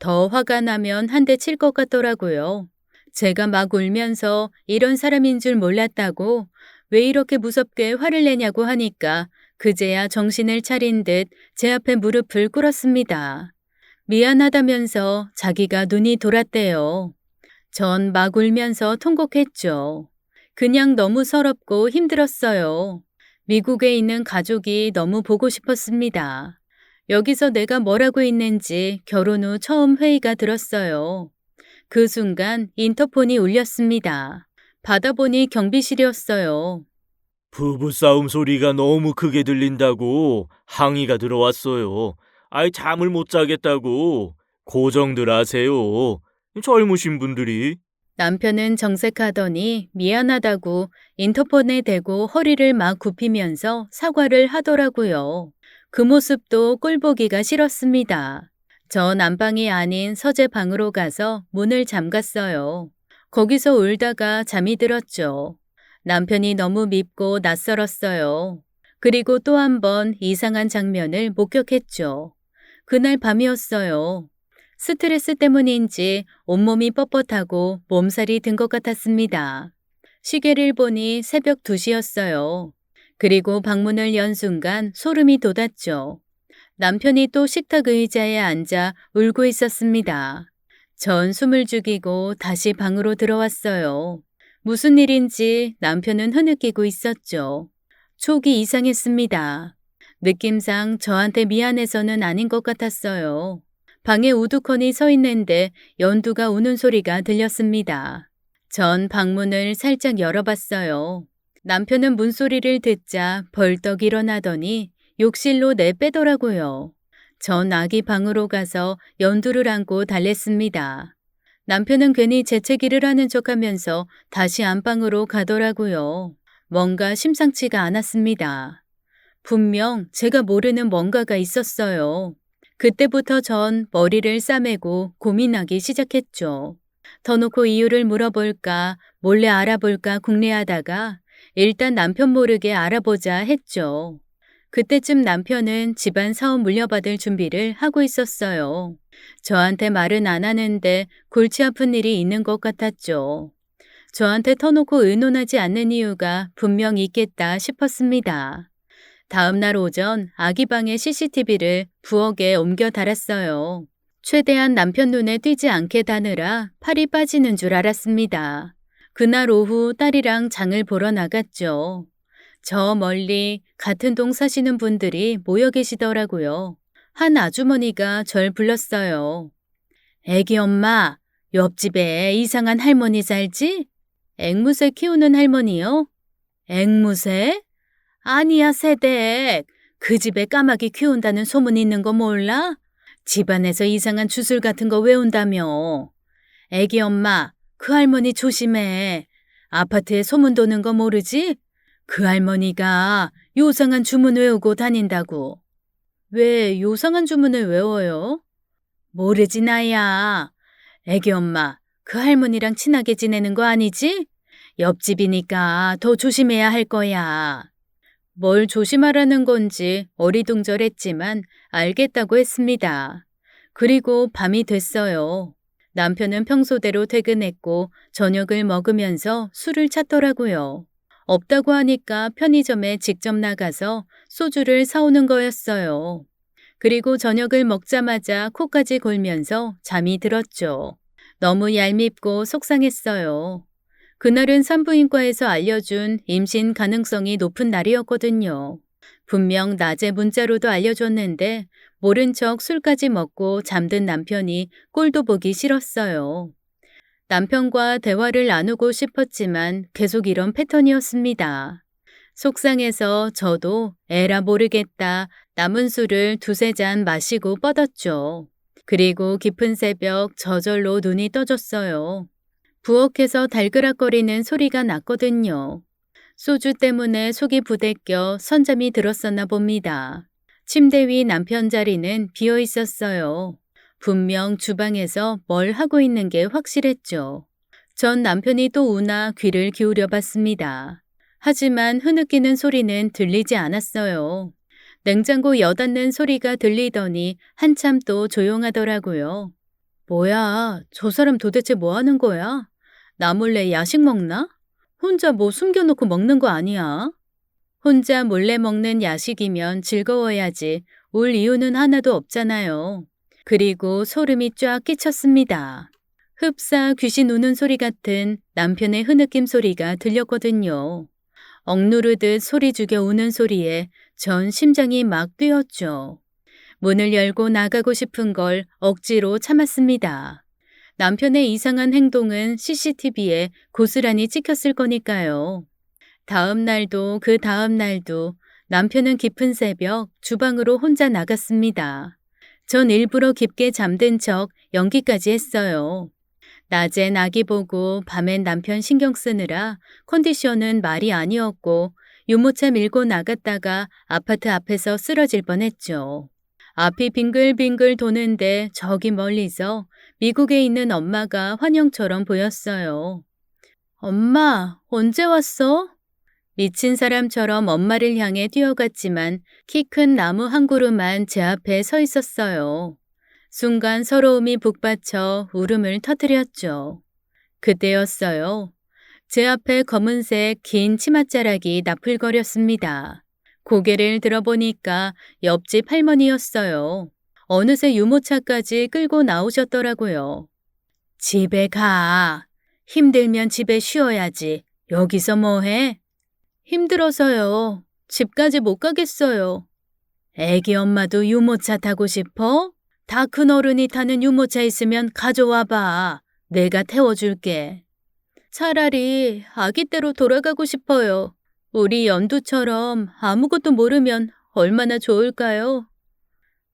더 화가 나면 한 대 칠 것 같더라고요. 제가 막 울면서 이런 사람인 줄 몰랐다고 왜 이렇게 무섭게 화를 내냐고 하니까 그제야 정신을 차린 듯 제 앞에 무릎을 꿇었습니다. 미안하다면서 자기가 눈이 돌았대요. 전 막 울면서 통곡했죠. 그냥 너무 서럽고 힘들었어요. 미국에 있는 가족이 너무 보고 싶었습니다. 여기서 내가 뭐라고 있는지 결혼 후 처음 회의가 들었어요. 그 순간 인터폰이 울렸습니다. 받아보니 경비실이었어요. 부부싸움 소리가 너무 크게 들린다고 항의가 들어왔어요. 아이 잠을 못 자겠다고. 고정들 하세요. 젊으신 분들이. 남편은 정색하더니 미안하다고 인터폰에 대고 허리를 막 굽히면서 사과를 하더라고요. 그 모습도 꼴보기가 싫었습니다. 전 안방이 아닌 서재 방으로 가서 문을 잠갔어요. 거기서 울다가 잠이 들었죠. 남편이 너무 밉고 낯설었어요. 그리고 또 한 번 이상한 장면을 목격했죠. 그날 밤이었어요. 스트레스 때문인지 온몸이 뻣뻣하고 몸살이 든 것 같았습니다. 시계를 보니 새벽 2시였어요. 그리고 방문을 연 순간 소름이 돋았죠. 남편이 또 식탁 의자에 앉아 울고 있었습니다. 전 숨을 죽이고 다시 방으로 들어왔어요. 무슨 일인지 남편은 흐느끼고 있었죠. 촉이 이상했습니다. 느낌상 저한테 미안해서는 아닌 것 같았어요. 방에 우두커니 서 있는데 연두가 우는 소리가 들렸습니다. 전 방문을 살짝 열어봤어요. 남편은 문소리를 듣자 벌떡 일어나더니 욕실로 내빼더라고요. 전 아기 방으로 가서 연두를 안고 달랬습니다. 남편은 괜히 재채기를 하는 척하면서 다시 안방으로 가더라고요. 뭔가 심상치가 않았습니다. 분명 제가 모르는 뭔가가 있었어요. 그때부터 전 머리를 싸매고 고민하기 시작했죠. 더 놓고 이유를 물어볼까, 몰래 알아볼까 궁리하다가 일단 남편 모르게 알아보자 했죠. 그때쯤 남편은 집안 사업 물려받을 준비를 하고 있었어요. 저한테 말은 안 하는데 골치 아픈 일이 있는 것 같았죠. 저한테 터놓고 의논하지 않는 이유가 분명 있겠다 싶었습니다. 다음 날 오전 아기 방에 CCTV를 부엌에 옮겨 달았어요. 최대한 남편 눈에 띄지 않게 다느라 팔이 빠지는 줄 알았습니다. 그날 오후 딸이랑 장을 보러 나갔죠. 저 멀리 같은 동 사시는 분들이 모여 계시더라고요. 한 아주머니가 절 불렀어요. 애기 엄마, 옆집에 이상한 할머니 살지? 앵무새 키우는 할머니요? 앵무새? 아니야, 새댁. 그 집에 까마귀 키운다는 소문 있는 거 몰라? 집안에서 이상한 주술 같은 거 외운다며. 애기 엄마, 그 할머니 조심해. 아파트에 소문 도는 거 모르지? 그 할머니가 요상한 주문 외우고 다닌다고. 왜 요상한 주문을 외워요? 모르지 나야. 애기 엄마, 그 할머니랑 친하게 지내는 거 아니지? 옆집이니까 더 조심해야 할 거야. 뭘 조심하라는 건지 어리둥절했지만 알겠다고 했습니다. 그리고 밤이 됐어요. 남편은 평소대로 퇴근했고 저녁을 먹으면서 술을 찾더라고요. 없다고 하니까 편의점에 직접 나가서 소주를 사오는 거였어요. 그리고 저녁을 먹자마자 코까지 골면서 잠이 들었죠. 너무 얄밉고 속상했어요. 그날은 산부인과에서 알려준 임신 가능성이 높은 날이었거든요. 분명 낮에 문자로도 알려줬는데 모른 척 술까지 먹고 잠든 남편이 꼴도 보기 싫었어요. 남편과 대화를 나누고 싶었지만 계속 이런 패턴이었습니다. 속상해서 저도 에라 모르겠다 남은 술을 2~3잔 마시고 뻗었죠. 그리고 깊은 새벽 저절로 눈이 떠졌어요. 부엌에서 달그락거리는 소리가 났거든요. 소주 때문에 속이 부대껴 선잠이 들었었나 봅니다. 침대 위 남편 자리는 비어 있었어요. 분명 주방에서 뭘 하고 있는 게 확실했죠. 전 남편이 또 우나 귀를 기울여 봤습니다. 하지만 흐느끼는 소리는 들리지 않았어요. 냉장고 여닫는 소리가 들리더니 한참 또 조용하더라고요. 뭐야, 저 사람 도대체 뭐 하는 거야? 나 몰래 야식 먹나? 혼자 뭐 숨겨놓고 먹는 거 아니야? 혼자 몰래 먹는 야식이면 즐거워야지 울 이유는 하나도 없잖아요. 그리고 소름이 쫙 끼쳤습니다. 흡사 귀신 우는 소리 같은 남편의 흐느낌 소리가 들렸거든요. 억누르듯 소리 죽여 우는 소리에 전 심장이 막 뛰었죠. 문을 열고 나가고 싶은 걸 억지로 참았습니다. 남편의 이상한 행동은 CCTV에 고스란히 찍혔을 거니까요. 다음 날도 그 다음 날도 남편은 깊은 새벽 주방으로 혼자 나갔습니다. 전 일부러 깊게 잠든 척 연기까지 했어요. 낮엔 아기 보고 밤엔 남편 신경 쓰느라 컨디션은 말이 아니었고 유모차 밀고 나갔다가 아파트 앞에서 쓰러질 뻔했죠. 앞이 빙글빙글 도는데 저기 멀리서 미국에 있는 엄마가 환영처럼 보였어요. 엄마, 언제 왔어? 미친 사람처럼 엄마를 향해 뛰어갔지만 키 큰 나무 한 그루만 제 앞에 서 있었어요. 순간 서러움이 북받쳐 울음을 터뜨렸죠. 그때였어요. 제 앞에 검은색 긴 치맛자락이 나풀거렸습니다. 고개를 들어보니까 옆집 할머니였어요. 어느새 유모차까지 끌고 나오셨더라고요. 집에 가. 힘들면 집에 쉬어야지. 여기서 뭐해? 힘들어서요. 집까지 못 가겠어요. 애기 엄마도 유모차 타고 싶어? 다 큰 어른이 타는 유모차 있으면 가져와 봐. 내가 태워줄게. 차라리 아기 때로 돌아가고 싶어요. 우리 연두처럼 아무것도 모르면 얼마나 좋을까요?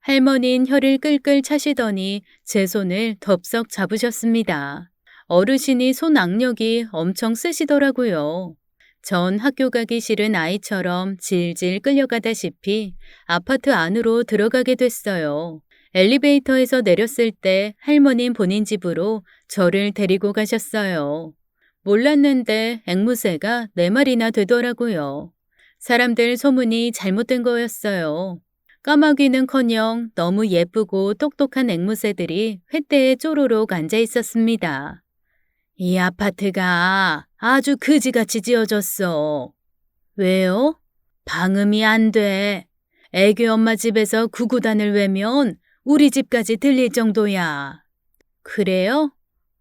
할머니는 혀를 끌끌 차시더니 제 손을 덥석 잡으셨습니다. 어르신이 손 악력이 엄청 세시더라고요. 전 학교 가기 싫은 아이처럼 질질 끌려가다시피 아파트 안으로 들어가게 됐어요. 엘리베이터에서 내렸을 때 할머니는 본인 집으로 저를 데리고 가셨어요. 몰랐는데 앵무새가 4마리나 되더라고요. 사람들 소문이 잘못된 거였어요. 까마귀는커녕 너무 예쁘고 똑똑한 앵무새들이 횃대에 쪼로록 앉아 있었습니다. 이 아파트가 아주 그지같이 지어졌어. 왜요? 방음이 안 돼. 애기 엄마 집에서 구구단을 외면 우리 집까지 들릴 정도야. 그래요?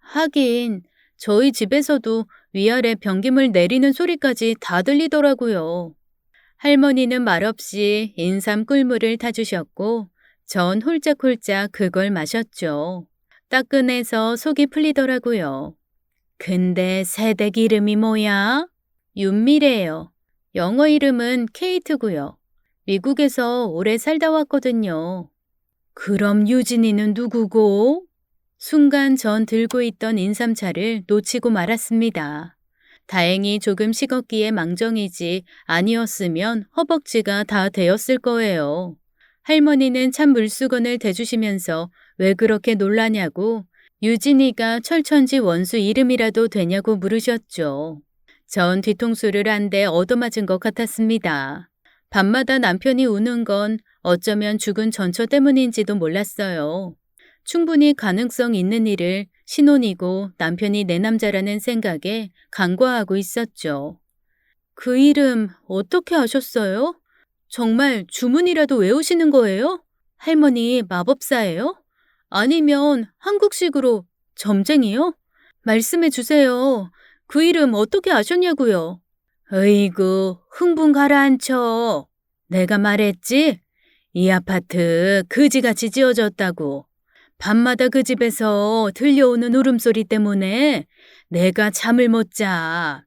하긴 저희 집에서도 위아래 변기물 내리는 소리까지 다 들리더라고요. 할머니는 말없이 인삼 꿀물을 타주셨고 전 홀짝홀짝 그걸 마셨죠. 따끈해서 속이 풀리더라고요. 근데 새댁 이름이 뭐야? 윤미래요. 영어 이름은 케이트고요. 미국에서 오래 살다 왔거든요. 그럼 유진이는 누구고? 순간 전 들고 있던 인삼차를 놓치고 말았습니다. 다행히 조금 식었기에 망정이지 아니었으면 허벅지가 다 되었을 거예요. 할머니는 찬 물수건을 대주시면서 왜 그렇게 놀라냐고 유진이가 철천지 원수 이름이라도 되냐고 물으셨죠. 전 뒤통수를 한 대 얻어맞은 것 같았습니다. 밤마다 남편이 우는 건 어쩌면 죽은 전처 때문인지도 몰랐어요. 충분히 가능성 있는 일을 신혼이고 남편이 내 남자라는 생각에 간과하고 있었죠. 그 이름 어떻게 아셨어요? 정말 주문이라도 외우시는 거예요? 할머니 마법사예요? 아니면 한국식으로 점쟁이요? 말씀해 주세요. 그 이름 어떻게 아셨냐고요? 어이구, 흥분 가라앉혀. 내가 말했지? 이 아파트 그지같이 지어졌다고. 밤마다 그 집에서 들려오는 울음소리 때문에 내가 잠을 못 자.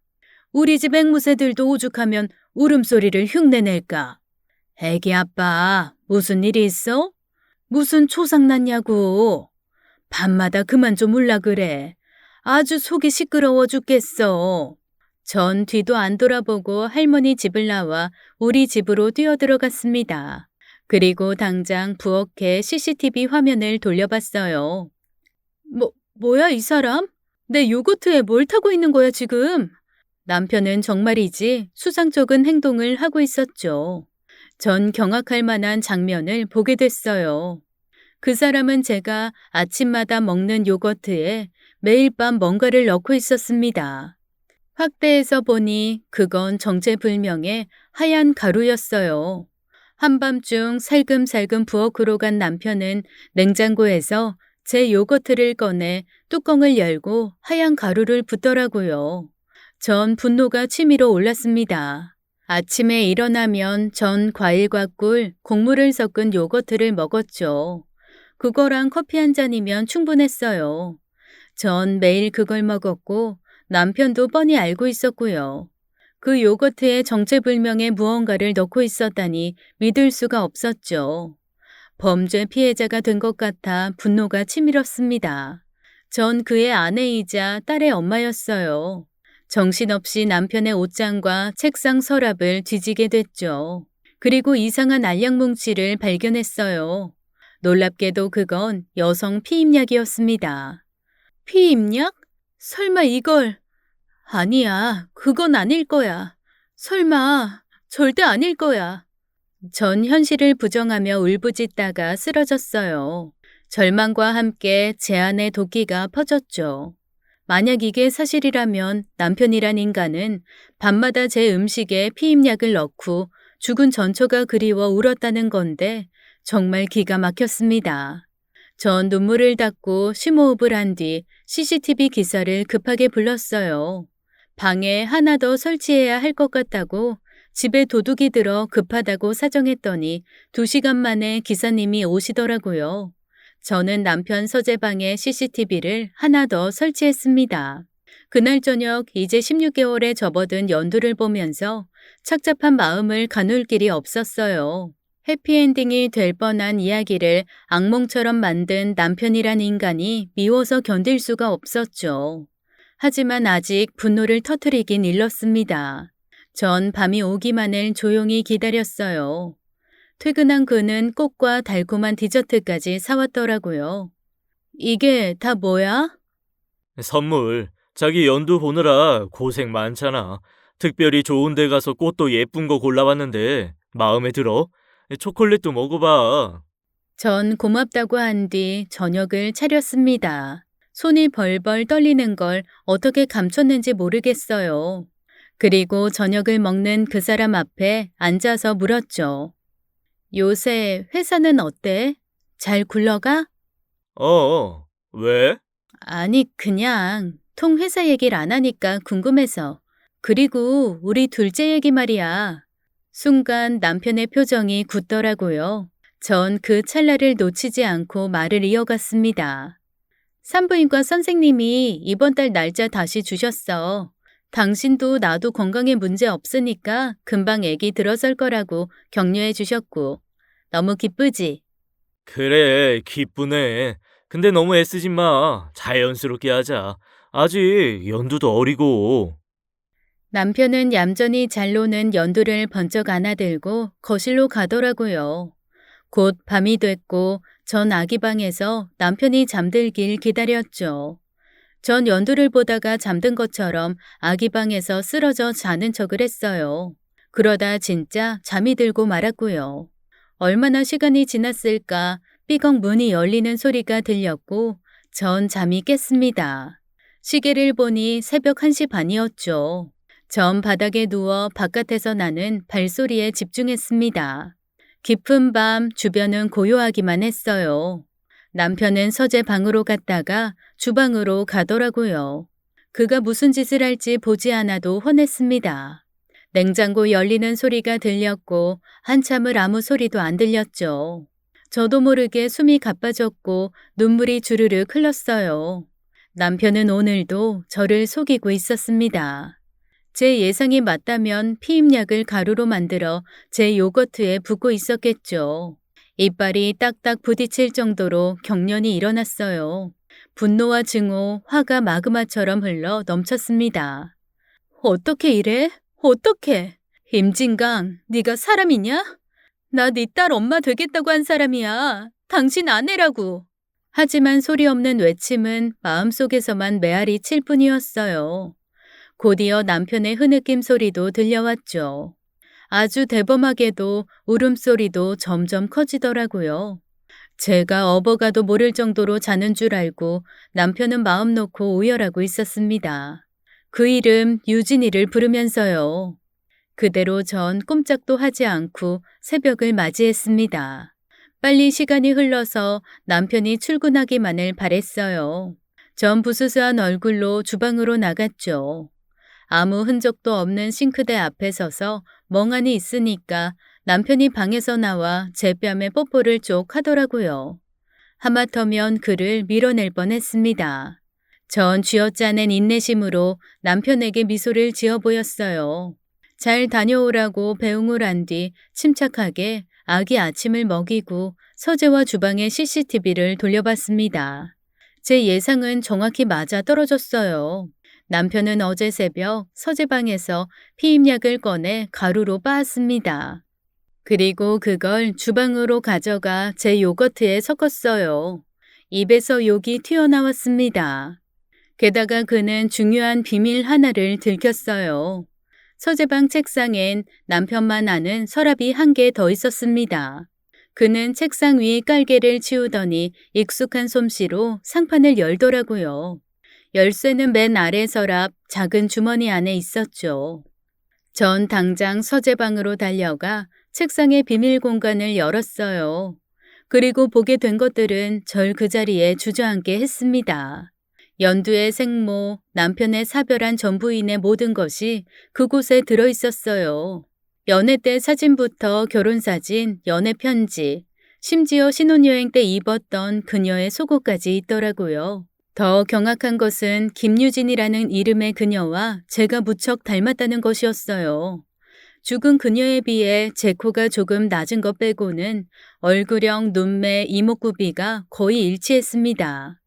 우리 집 앵무새들도 오죽하면 울음소리를 흉내낼까? 애기 아빠, 무슨 일이 있어? 무슨 초상 났냐고. 밤마다 그만 좀 울라 그래. 아주 속이 시끄러워 죽겠어. 전 뒤도 안 돌아보고 할머니 집을 나와 우리 집으로 뛰어들어갔습니다. 그리고 당장 부엌에 CCTV 화면을 돌려봤어요. 뭐야 이 사람? 내 요거트에 뭘 타고 있는 거야 지금? 남편은 정말이지 수상쩍은 행동을 하고 있었죠. 전 경악할 만한 장면을 보게 됐어요. 그 사람은 제가 아침마다 먹는 요거트에 매일 밤 뭔가를 넣고 있었습니다. 확대해서 보니 그건 정체불명의 하얀 가루였어요. 한밤중 살금살금 부엌으로 간 남편은 냉장고에서 제 요거트를 꺼내 뚜껑을 열고 하얀 가루를 붓더라고요. 전 분노가 치밀어 올랐습니다. 아침에 일어나면 전 과일과 꿀, 곡물을 섞은 요거트를 먹었죠. 그거랑 커피 한 잔이면 충분했어요. 전 매일 그걸 먹었고 남편도 뻔히 알고 있었고요. 그 요거트에 정체불명의 무언가를 넣고 있었다니 믿을 수가 없었죠. 범죄 피해자가 된 것 같아 분노가 치밀었습니다. 전 그의 아내이자 딸의 엄마였어요. 정신없이 남편의 옷장과 책상 서랍을 뒤지게 됐죠. 그리고 이상한 알약 뭉치를 발견했어요. 놀랍게도 그건 여성 피임약이었습니다. 피임약? 설마 이걸... 아니야, 그건 아닐 거야. 설마, 절대 아닐 거야. 전 현실을 부정하며 울부짖다가 쓰러졌어요. 절망과 함께 제 안에 도끼가 퍼졌죠. 만약 이게 사실이라면 남편이란 인간은 밤마다 제 음식에 피임약을 넣고 죽은 전처가 그리워 울었다는 건데 정말 기가 막혔습니다. 전 눈물을 닦고 심호흡을 한 뒤 CCTV 기사를 급하게 불렀어요. 방에 하나 더 설치해야 할 것 같다고 집에 도둑이 들어 급하다고 사정했더니 2시간 만에 기사님이 오시더라고요. 저는 남편 서재방에 CCTV를 하나 더 설치했습니다. 그날 저녁 이제 16개월에 접어든 연두를 보면서 착잡한 마음을 가눌 길이 없었어요. 해피엔딩이 될 뻔한 이야기를 악몽처럼 만든 남편이란 인간이 미워서 견딜 수가 없었죠. 하지만 아직 분노를 터뜨리긴 일렀습니다. 전 밤이 오기만을 조용히 기다렸어요. 퇴근한 그는 꽃과 달콤한 디저트까지 사왔더라고요. 이게 다 뭐야? 선물. 자기 연두 보느라 고생 많잖아. 특별히 좋은 데 가서 꽃도 예쁜 거 골라왔는데 마음에 들어? 초콜릿도 먹어봐. 전 고맙다고 한 뒤 저녁을 차렸습니다. 손이 벌벌 떨리는 걸 어떻게 감췄는지 모르겠어요. 그리고 저녁을 먹는 그 사람 앞에 앉아서 물었죠. 요새 회사는 어때? 잘 굴러가? 왜? 아니, 그냥 통 회사 얘기를 안 하니까 궁금해서. 그리고 우리 둘째 얘기 말이야. 순간 남편의 표정이 굳더라고요. 전 그 찰나를 놓치지 않고 말을 이어갔습니다. 산부인과 선생님이 이번 달 날짜 다시 주셨어. 당신도 나도 건강에 문제 없으니까 금방 애기 들어설 거라고 격려해 주셨고. 너무 기쁘지? 그래, 기쁘네. 근데 너무 애쓰지 마. 자연스럽게 하자. 아직 연두도 어리고. 남편은 얌전히 잘 노는 연두를 번쩍 안아들고 거실로 가더라고요. 곧 밤이 됐고 전 아기 방에서 남편이 잠들길 기다렸죠. 전 연두를 보다가 잠든 것처럼 아기 방에서 쓰러져 자는 척을 했어요. 그러다 진짜 잠이 들고 말았고요. 얼마나 시간이 지났을까 삐걱 문이 열리는 소리가 들렸고 전 잠이 깼습니다. 시계를 보니 새벽 1시 반이었죠. 전 바닥에 누워 바깥에서 나는 발소리에 집중했습니다. 깊은 밤 주변은 고요하기만 했어요. 남편은 서재 방으로 갔다가 주방으로 가더라고요. 그가 무슨 짓을 할지 보지 않아도 훤했습니다. 냉장고 열리는 소리가 들렸고 한참을 아무 소리도 안 들렸죠. 저도 모르게 숨이 가빠졌고 눈물이 주르륵 흘렀어요. 남편은 오늘도 저를 속이고 있었습니다. 제 예상이 맞다면 피임약을 가루로 만들어 제 요거트에 붓고 있었겠죠. 이빨이 딱딱 부딪힐 정도로 경련이 일어났어요. 분노와 증오, 화가 마그마처럼 흘러 넘쳤습니다. 어떻게 이래? 어떻게? 임진강, 네가 사람이냐? 나 네 딸 엄마 되겠다고 한 사람이야. 당신 아내라고. 하지만 소리 없는 외침은 마음속에서만 메아리 칠 뿐이었어요. 곧이어 남편의 흐느낌 소리도 들려왔죠. 아주 대범하게도 울음소리도 점점 커지더라고요. 제가 업어가도 모를 정도로 자는 줄 알고 남편은 마음 놓고 오열하고 있었습니다. 그 이름 유진이를 부르면서요. 그대로 전 꼼짝도 하지 않고 새벽을 맞이했습니다. 빨리 시간이 흘러서 남편이 출근하기만을 바랬어요. 전 부스스한 얼굴로 주방으로 나갔죠. 아무 흔적도 없는 싱크대 앞에 서서 멍하니 있으니까 남편이 방에서 나와 제 뺨에 뽀뽀를 쪽 하더라고요. 하마터면 그를 밀어낼 뻔했습니다. 전 쥐어짜낸 인내심으로 남편에게 미소를 지어 보였어요. 잘 다녀오라고 배웅을 한 뒤 침착하게 아기 아침을 먹이고 서재와 주방의 CCTV를 돌려봤습니다. 제 예상은 정확히 맞아 떨어졌어요. 남편은 어제 새벽 서재방에서 피임약을 꺼내 가루로 빻았습니다. 그리고 그걸 주방으로 가져가 제 요거트에 섞었어요. 입에서 욕이 튀어나왔습니다. 게다가 그는 중요한 비밀 하나를 들켰어요. 서재방 책상엔 남편만 아는 서랍이 한 개 더 있었습니다. 그는 책상 위 깔개를 치우더니 익숙한 솜씨로 상판을 열더라고요. 열쇠는 맨 아래 서랍 작은 주머니 안에 있었죠. 전 당장 서재방으로 달려가 책상의 비밀 공간을 열었어요. 그리고 보게 된 것들은 절 그 자리에 주저앉게 했습니다. 연두의 생모, 남편의 사별한 전부인의 모든 것이 그곳에 들어 있었어요. 연애 때 사진부터 결혼사진, 연애 편지, 심지어 신혼여행 때 입었던 그녀의 속옷까지 있더라고요. 더 경악한 것은 김유진이라는 이름의 그녀와 제가 무척 닮았다는 것이었어요. 죽은 그녀에 비해 제 코가 조금 낮은 것 빼고는 얼굴형, 눈매, 이목구비가 거의 일치했습니다.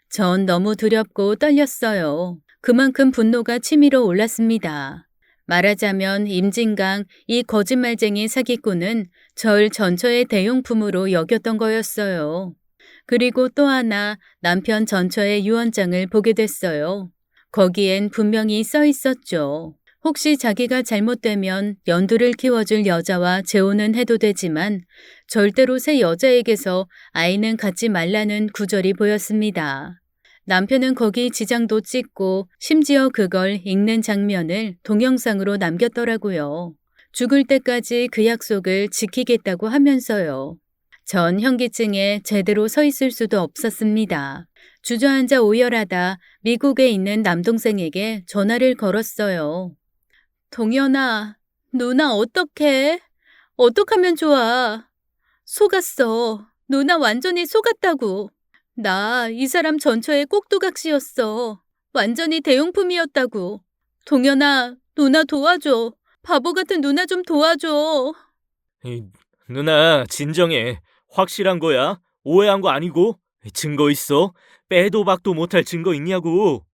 전 너무 두렵고 떨렸어요. 그만큼 분노가 치밀어 올랐습니다. 말하자면 임진강 이 거짓말쟁이 사기꾼은 절 전처의 대용품으로 여겼던 거였어요. 그리고 또 하나 남편 전처의 유언장을 보게 됐어요. 거기엔 분명히 써 있었죠. 혹시 자기가 잘못되면 연두를 키워줄 여자와 재혼은 해도 되지만 절대로 새 여자에게서 아이는 갖지 말라는 구절이 보였습니다. 남편은 거기 지장도 찍고 심지어 그걸 읽는 장면을 동영상으로 남겼더라고요. 죽을 때까지 그 약속을 지키겠다고 하면서요. 전 현기증에 제대로 서 있을 수도 없었습니다. 주저앉아 오열하다 미국에 있는 남동생에게 전화를 걸었어요. 동현아, 누나 어떡해? 어떡하면 좋아? 속았어. 누나 완전히 속았다고. 나 이 사람 전처의 꼭두각시였어. 완전히 대용품이었다고. 동현아, 누나 도와줘. 바보 같은 누나 좀 도와줘. 이, 누나, 진정해. 확실한 거야? 오해한 거 아니고? 증거 있어? 빼도 박도 못할 증거 있냐고.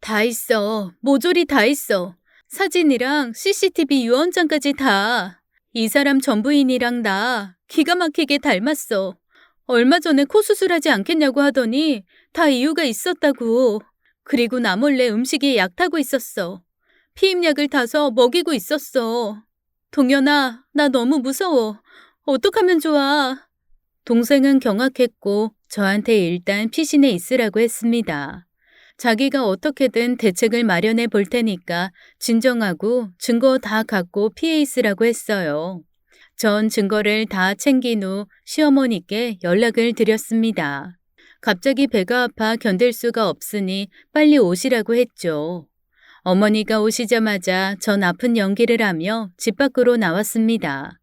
다 있어. 모조리 다 있어. 사진이랑 CCTV 유언장까지 다. 이 사람 전부인이랑 나 기가 막히게 닮았어. 얼마 전에 코 수술하지 않겠냐고 하더니 다 이유가 있었다고. 그리고 나 몰래 음식에 약 타고 있었어. 피임약을 타서 먹이고 있었어. 동현아, 나 너무 무서워. 어떡하면 좋아. 동생은 경악했고 저한테 일단 피신해 있으라고 했습니다. 자기가 어떻게든 대책을 마련해 볼 테니까 진정하고 증거 다 갖고 피해 있으라고 했어요. 전 증거를 다 챙긴 후 시어머니께 연락을 드렸습니다. 갑자기 배가 아파 견딜 수가 없으니 빨리 오시라고 했죠. 어머니가 오시자마자 전 아픈 연기를 하며 집 밖으로 나왔습니다.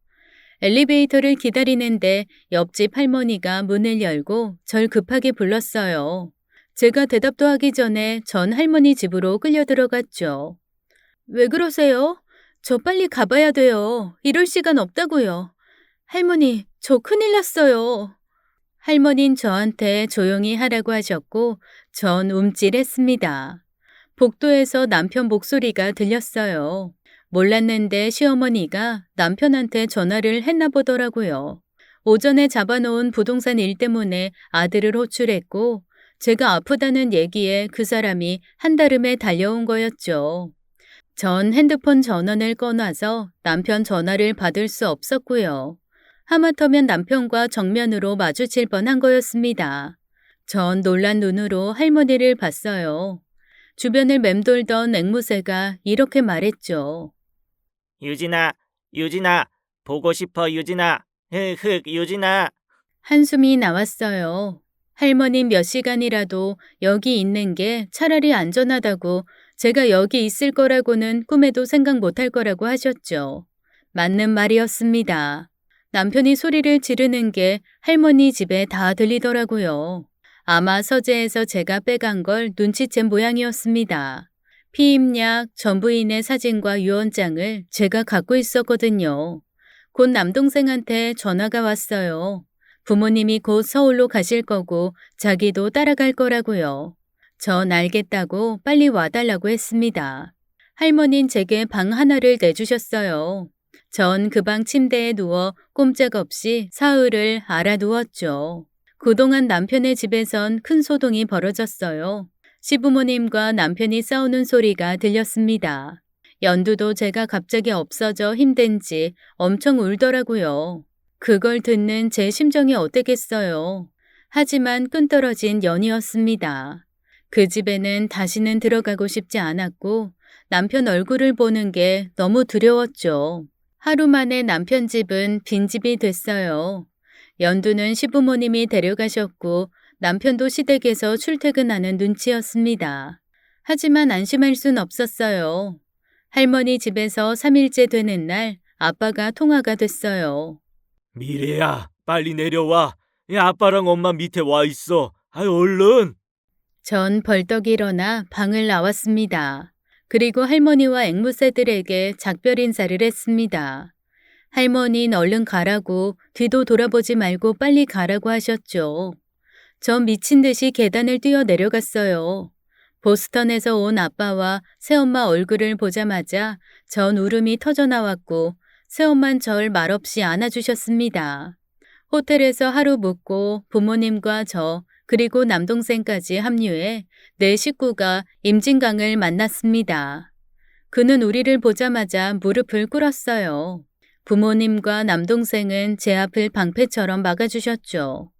엘리베이터를 기다리는데 옆집 할머니가 문을 열고 절 급하게 불렀어요. 제가 대답도 하기 전에 전 할머니 집으로 끌려 들어갔죠. 왜 그러세요? 저 빨리 가봐야 돼요. 이럴 시간 없다고요. 할머니, 저 큰일 났어요. 할머니는 저한테 조용히 하라고 하셨고 전 움찔했습니다. 복도에서 남편 목소리가 들렸어요. 몰랐는데 시어머니가 남편한테 전화를 했나 보더라고요. 오전에 잡아놓은 부동산 일 때문에 아들을 호출했고 제가 아프다는 얘기에 그 사람이 한달음에 달려온 거였죠. 전 핸드폰 전원을 꺼놔서 남편 전화를 받을 수 없었고요. 하마터면 남편과 정면으로 마주칠 뻔한 거였습니다. 전 놀란 눈으로 할머니를 봤어요. 주변을 맴돌던 앵무새가 이렇게 말했죠. 유진아, 유진아, 보고 싶어, 유진아. 흑흑, 유진아. 한숨이 나왔어요. 할머니 몇 시간이라도 여기 있는 게 차라리 안전하다고 제가 여기 있을 거라고는 꿈에도 생각 못할 거라고 하셨죠. 맞는 말이었습니다. 남편이 소리를 지르는 게 할머니 집에 다 들리더라고요. 아마 서재에서 제가 빼간 걸 눈치챈 모양이었습니다. 피임약, 전부인의 사진과 유언장을 제가 갖고 있었거든요. 곧 남동생한테 전화가 왔어요. 부모님이 곧 서울로 가실 거고 자기도 따라갈 거라고요. 전 알겠다고 빨리 와달라고 했습니다. 할머니는 제게 방 하나를 내주셨어요. 전 그 방 침대에 누워 꼼짝없이 사흘을 알아누웠죠. 그동안 남편의 집에선 큰 소동이 벌어졌어요. 시부모님과 남편이 싸우는 소리가 들렸습니다. 연두도 제가 갑자기 없어져 힘든지 엄청 울더라고요. 그걸 듣는 제 심정이 어땠겠어요. 하지만 끈떨어진 연이었습니다. 그 집에는 다시는 들어가고 싶지 않았고 남편 얼굴을 보는 게 너무 두려웠죠. 하루 만에 남편 집은 빈집이 됐어요. 연두는 시부모님이 데려가셨고 남편도 시댁에서 출퇴근하는 눈치였습니다. 하지만 안심할 순 없었어요. 할머니 집에서 3일째 되는 날 아빠가 통화가 됐어요. 미래야, 빨리 내려와. 아빠랑 엄마 밑에 와 있어. 얼른. 전 벌떡 일어나 방을 나왔습니다. 그리고 할머니와 앵무새들에게 작별 인사를 했습니다. 할머니는 얼른 가라고 뒤도 돌아보지 말고 빨리 가라고 하셨죠. 전 미친 듯이 계단을 뛰어 내려갔어요. 보스턴에서 온 아빠와 새엄마 얼굴을 보자마자 전 울음이 터져 나왔고 새엄마는 절 말없이 안아주셨습니다. 호텔에서 하루 묵고 부모님과 저 그리고 남동생까지 합류해 네 식구가 임진강을 만났습니다. 그는 우리를 보자마자 무릎을 꿇었어요. 부모님과 남동생은 제 앞을 방패처럼 막아주셨죠.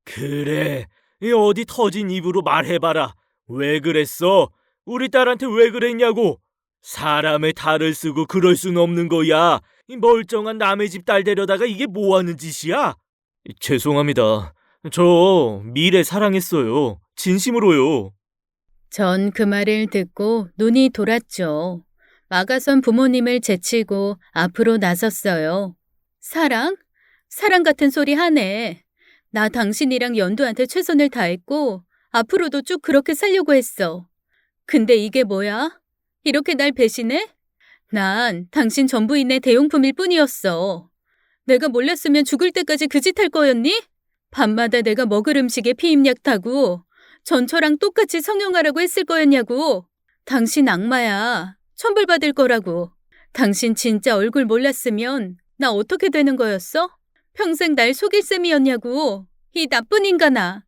그래, 어디 터진 입으로 말해봐라. 왜 그랬어? 우리 딸한테 왜 그랬냐고. 사람의 탈을 쓰고 그럴 순 없는 거야. 이 멀쩡한 남의 집 딸 데려다가 이게 뭐 하는 짓이야? 죄송합니다. 저 미래 사랑했어요. 진심으로요. 전 그 말을 듣고 눈이 돌았죠. 막아선 부모님을 제치고 앞으로 나섰어요. 사랑? 사랑 같은 소리 하네. 나 당신이랑 연두한테 최선을 다했고 앞으로도 쭉 그렇게 살려고 했어. 근데 이게 뭐야? 이렇게 날 배신해? 난 당신 전부인의 대용품일 뿐이었어. 내가 몰랐으면 죽을 때까지 그 짓 할 거였니? 밤마다 내가 먹을 음식에 피임약 타고 전처랑 똑같이 성형하라고 했을 거였냐고. 당신 악마야. 천벌받을 거라고. 당신 진짜 얼굴 몰랐으면 나 어떻게 되는 거였어? 평생 날 속일 셈이었냐고. 이 나쁜 인간아.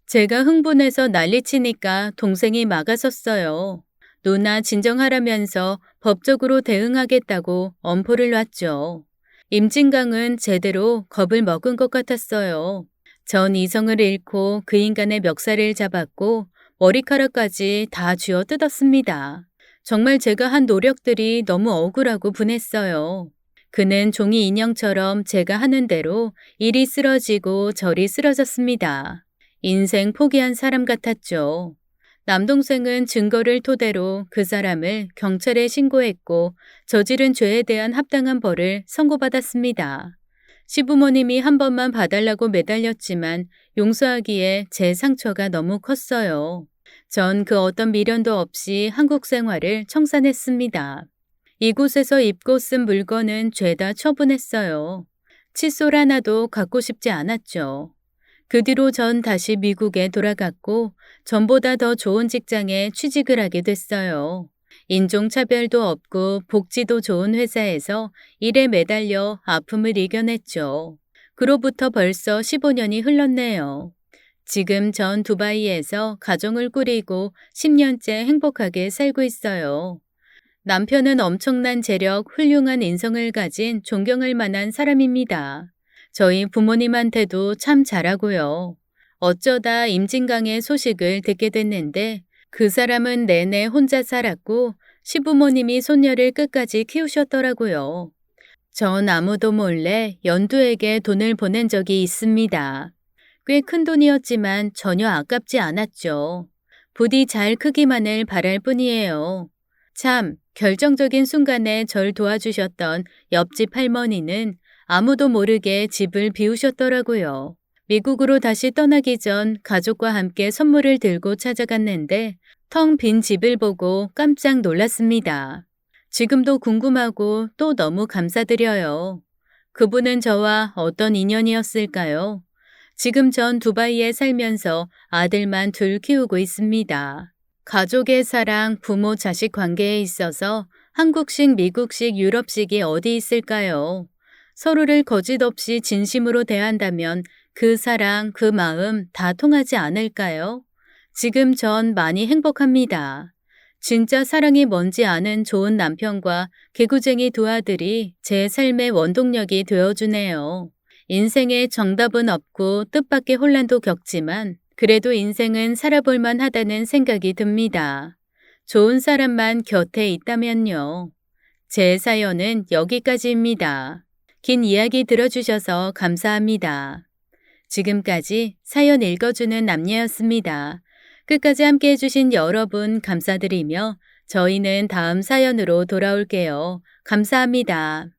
제가 흥분해서 난리치니까 동생이 막아섰어요. 누나 진정하라면서 법적으로 대응하겠다고 엄포를 놨죠. 임진강은 제대로 겁을 먹은 것 같았어요. 전 이성을 잃고 그 인간의 멱살을 잡았고 머리카락까지 다 쥐어 뜯었습니다. 정말 제가 한 노력들이 너무 억울하고 분했어요. 그는 종이 인형처럼 제가 하는 대로 이리 쓰러지고 저리 쓰러졌습니다. 인생 포기한 사람 같았죠. 남동생은 증거를 토대로 그 사람을 경찰에 신고했고 저지른 죄에 대한 합당한 벌을 선고받았습니다. 시부모님이 한 번만 봐달라고 매달렸지만 용서하기에 제 상처가 너무 컸어요. 전 그 어떤 미련도 없이 한국 생활을 청산했습니다. 이곳에서 입고 쓴 물건은 죄다 처분했어요. 칫솔 하나도 갖고 싶지 않았죠. 그 뒤로 전 다시 미국에 돌아갔고 전보다 더 좋은 직장에 취직을 하게 됐어요. 인종차별도 없고 복지도 좋은 회사에서 일에 매달려 아픔을 이겨냈죠. 그로부터 벌써 15년이 흘렀네요. 지금 전 두바이에서 가정을 꾸리고 10년째 행복하게 살고 있어요. 남편은 엄청난 재력, 훌륭한 인성을 가진 존경할 만한 사람입니다. 저희 부모님한테도 참 잘하고요. 어쩌다 임진강의 소식을 듣게 됐는데 그 사람은 내내 혼자 살았고 시부모님이 손녀를 끝까지 키우셨더라고요. 전 아무도 몰래 연두에게 돈을 보낸 적이 있습니다. 꽤 큰 돈이었지만 전혀 아깝지 않았죠. 부디 잘 크기만을 바랄 뿐이에요. 참, 결정적인 순간에 절 도와주셨던 옆집 할머니는 아무도 모르게 집을 비우셨더라고요. 미국으로 다시 떠나기 전 가족과 함께 선물을 들고 찾아갔는데 텅 빈 집을 보고 깜짝 놀랐습니다. 지금도 궁금하고 또 너무 감사드려요. 그분은 저와 어떤 인연이었을까요? 지금 전 두바이에 살면서 아들만 둘 키우고 있습니다. 가족의 사랑, 부모 자식 관계에 있어서 한국식, 미국식, 유럽식이 어디 있을까요? 서로를 거짓 없이 진심으로 대한다면 그 사랑, 그 마음 다 통하지 않을까요? 지금 전 많이 행복합니다. 진짜 사랑이 뭔지 아는 좋은 남편과 개구쟁이 두 아들이 제 삶의 원동력이 되어주네요. 인생에 정답은 없고 뜻밖의 혼란도 겪지만 그래도 인생은 살아볼만 하다는 생각이 듭니다. 좋은 사람만 곁에 있다면요. 제 사연은 여기까지입니다. 긴 이야기 들어주셔서 감사합니다. 지금까지 사연 읽어주는 남녀였습니다. 끝까지 함께 해주신 여러분 감사드리며 저희는 다음 사연으로 돌아올게요. 감사합니다.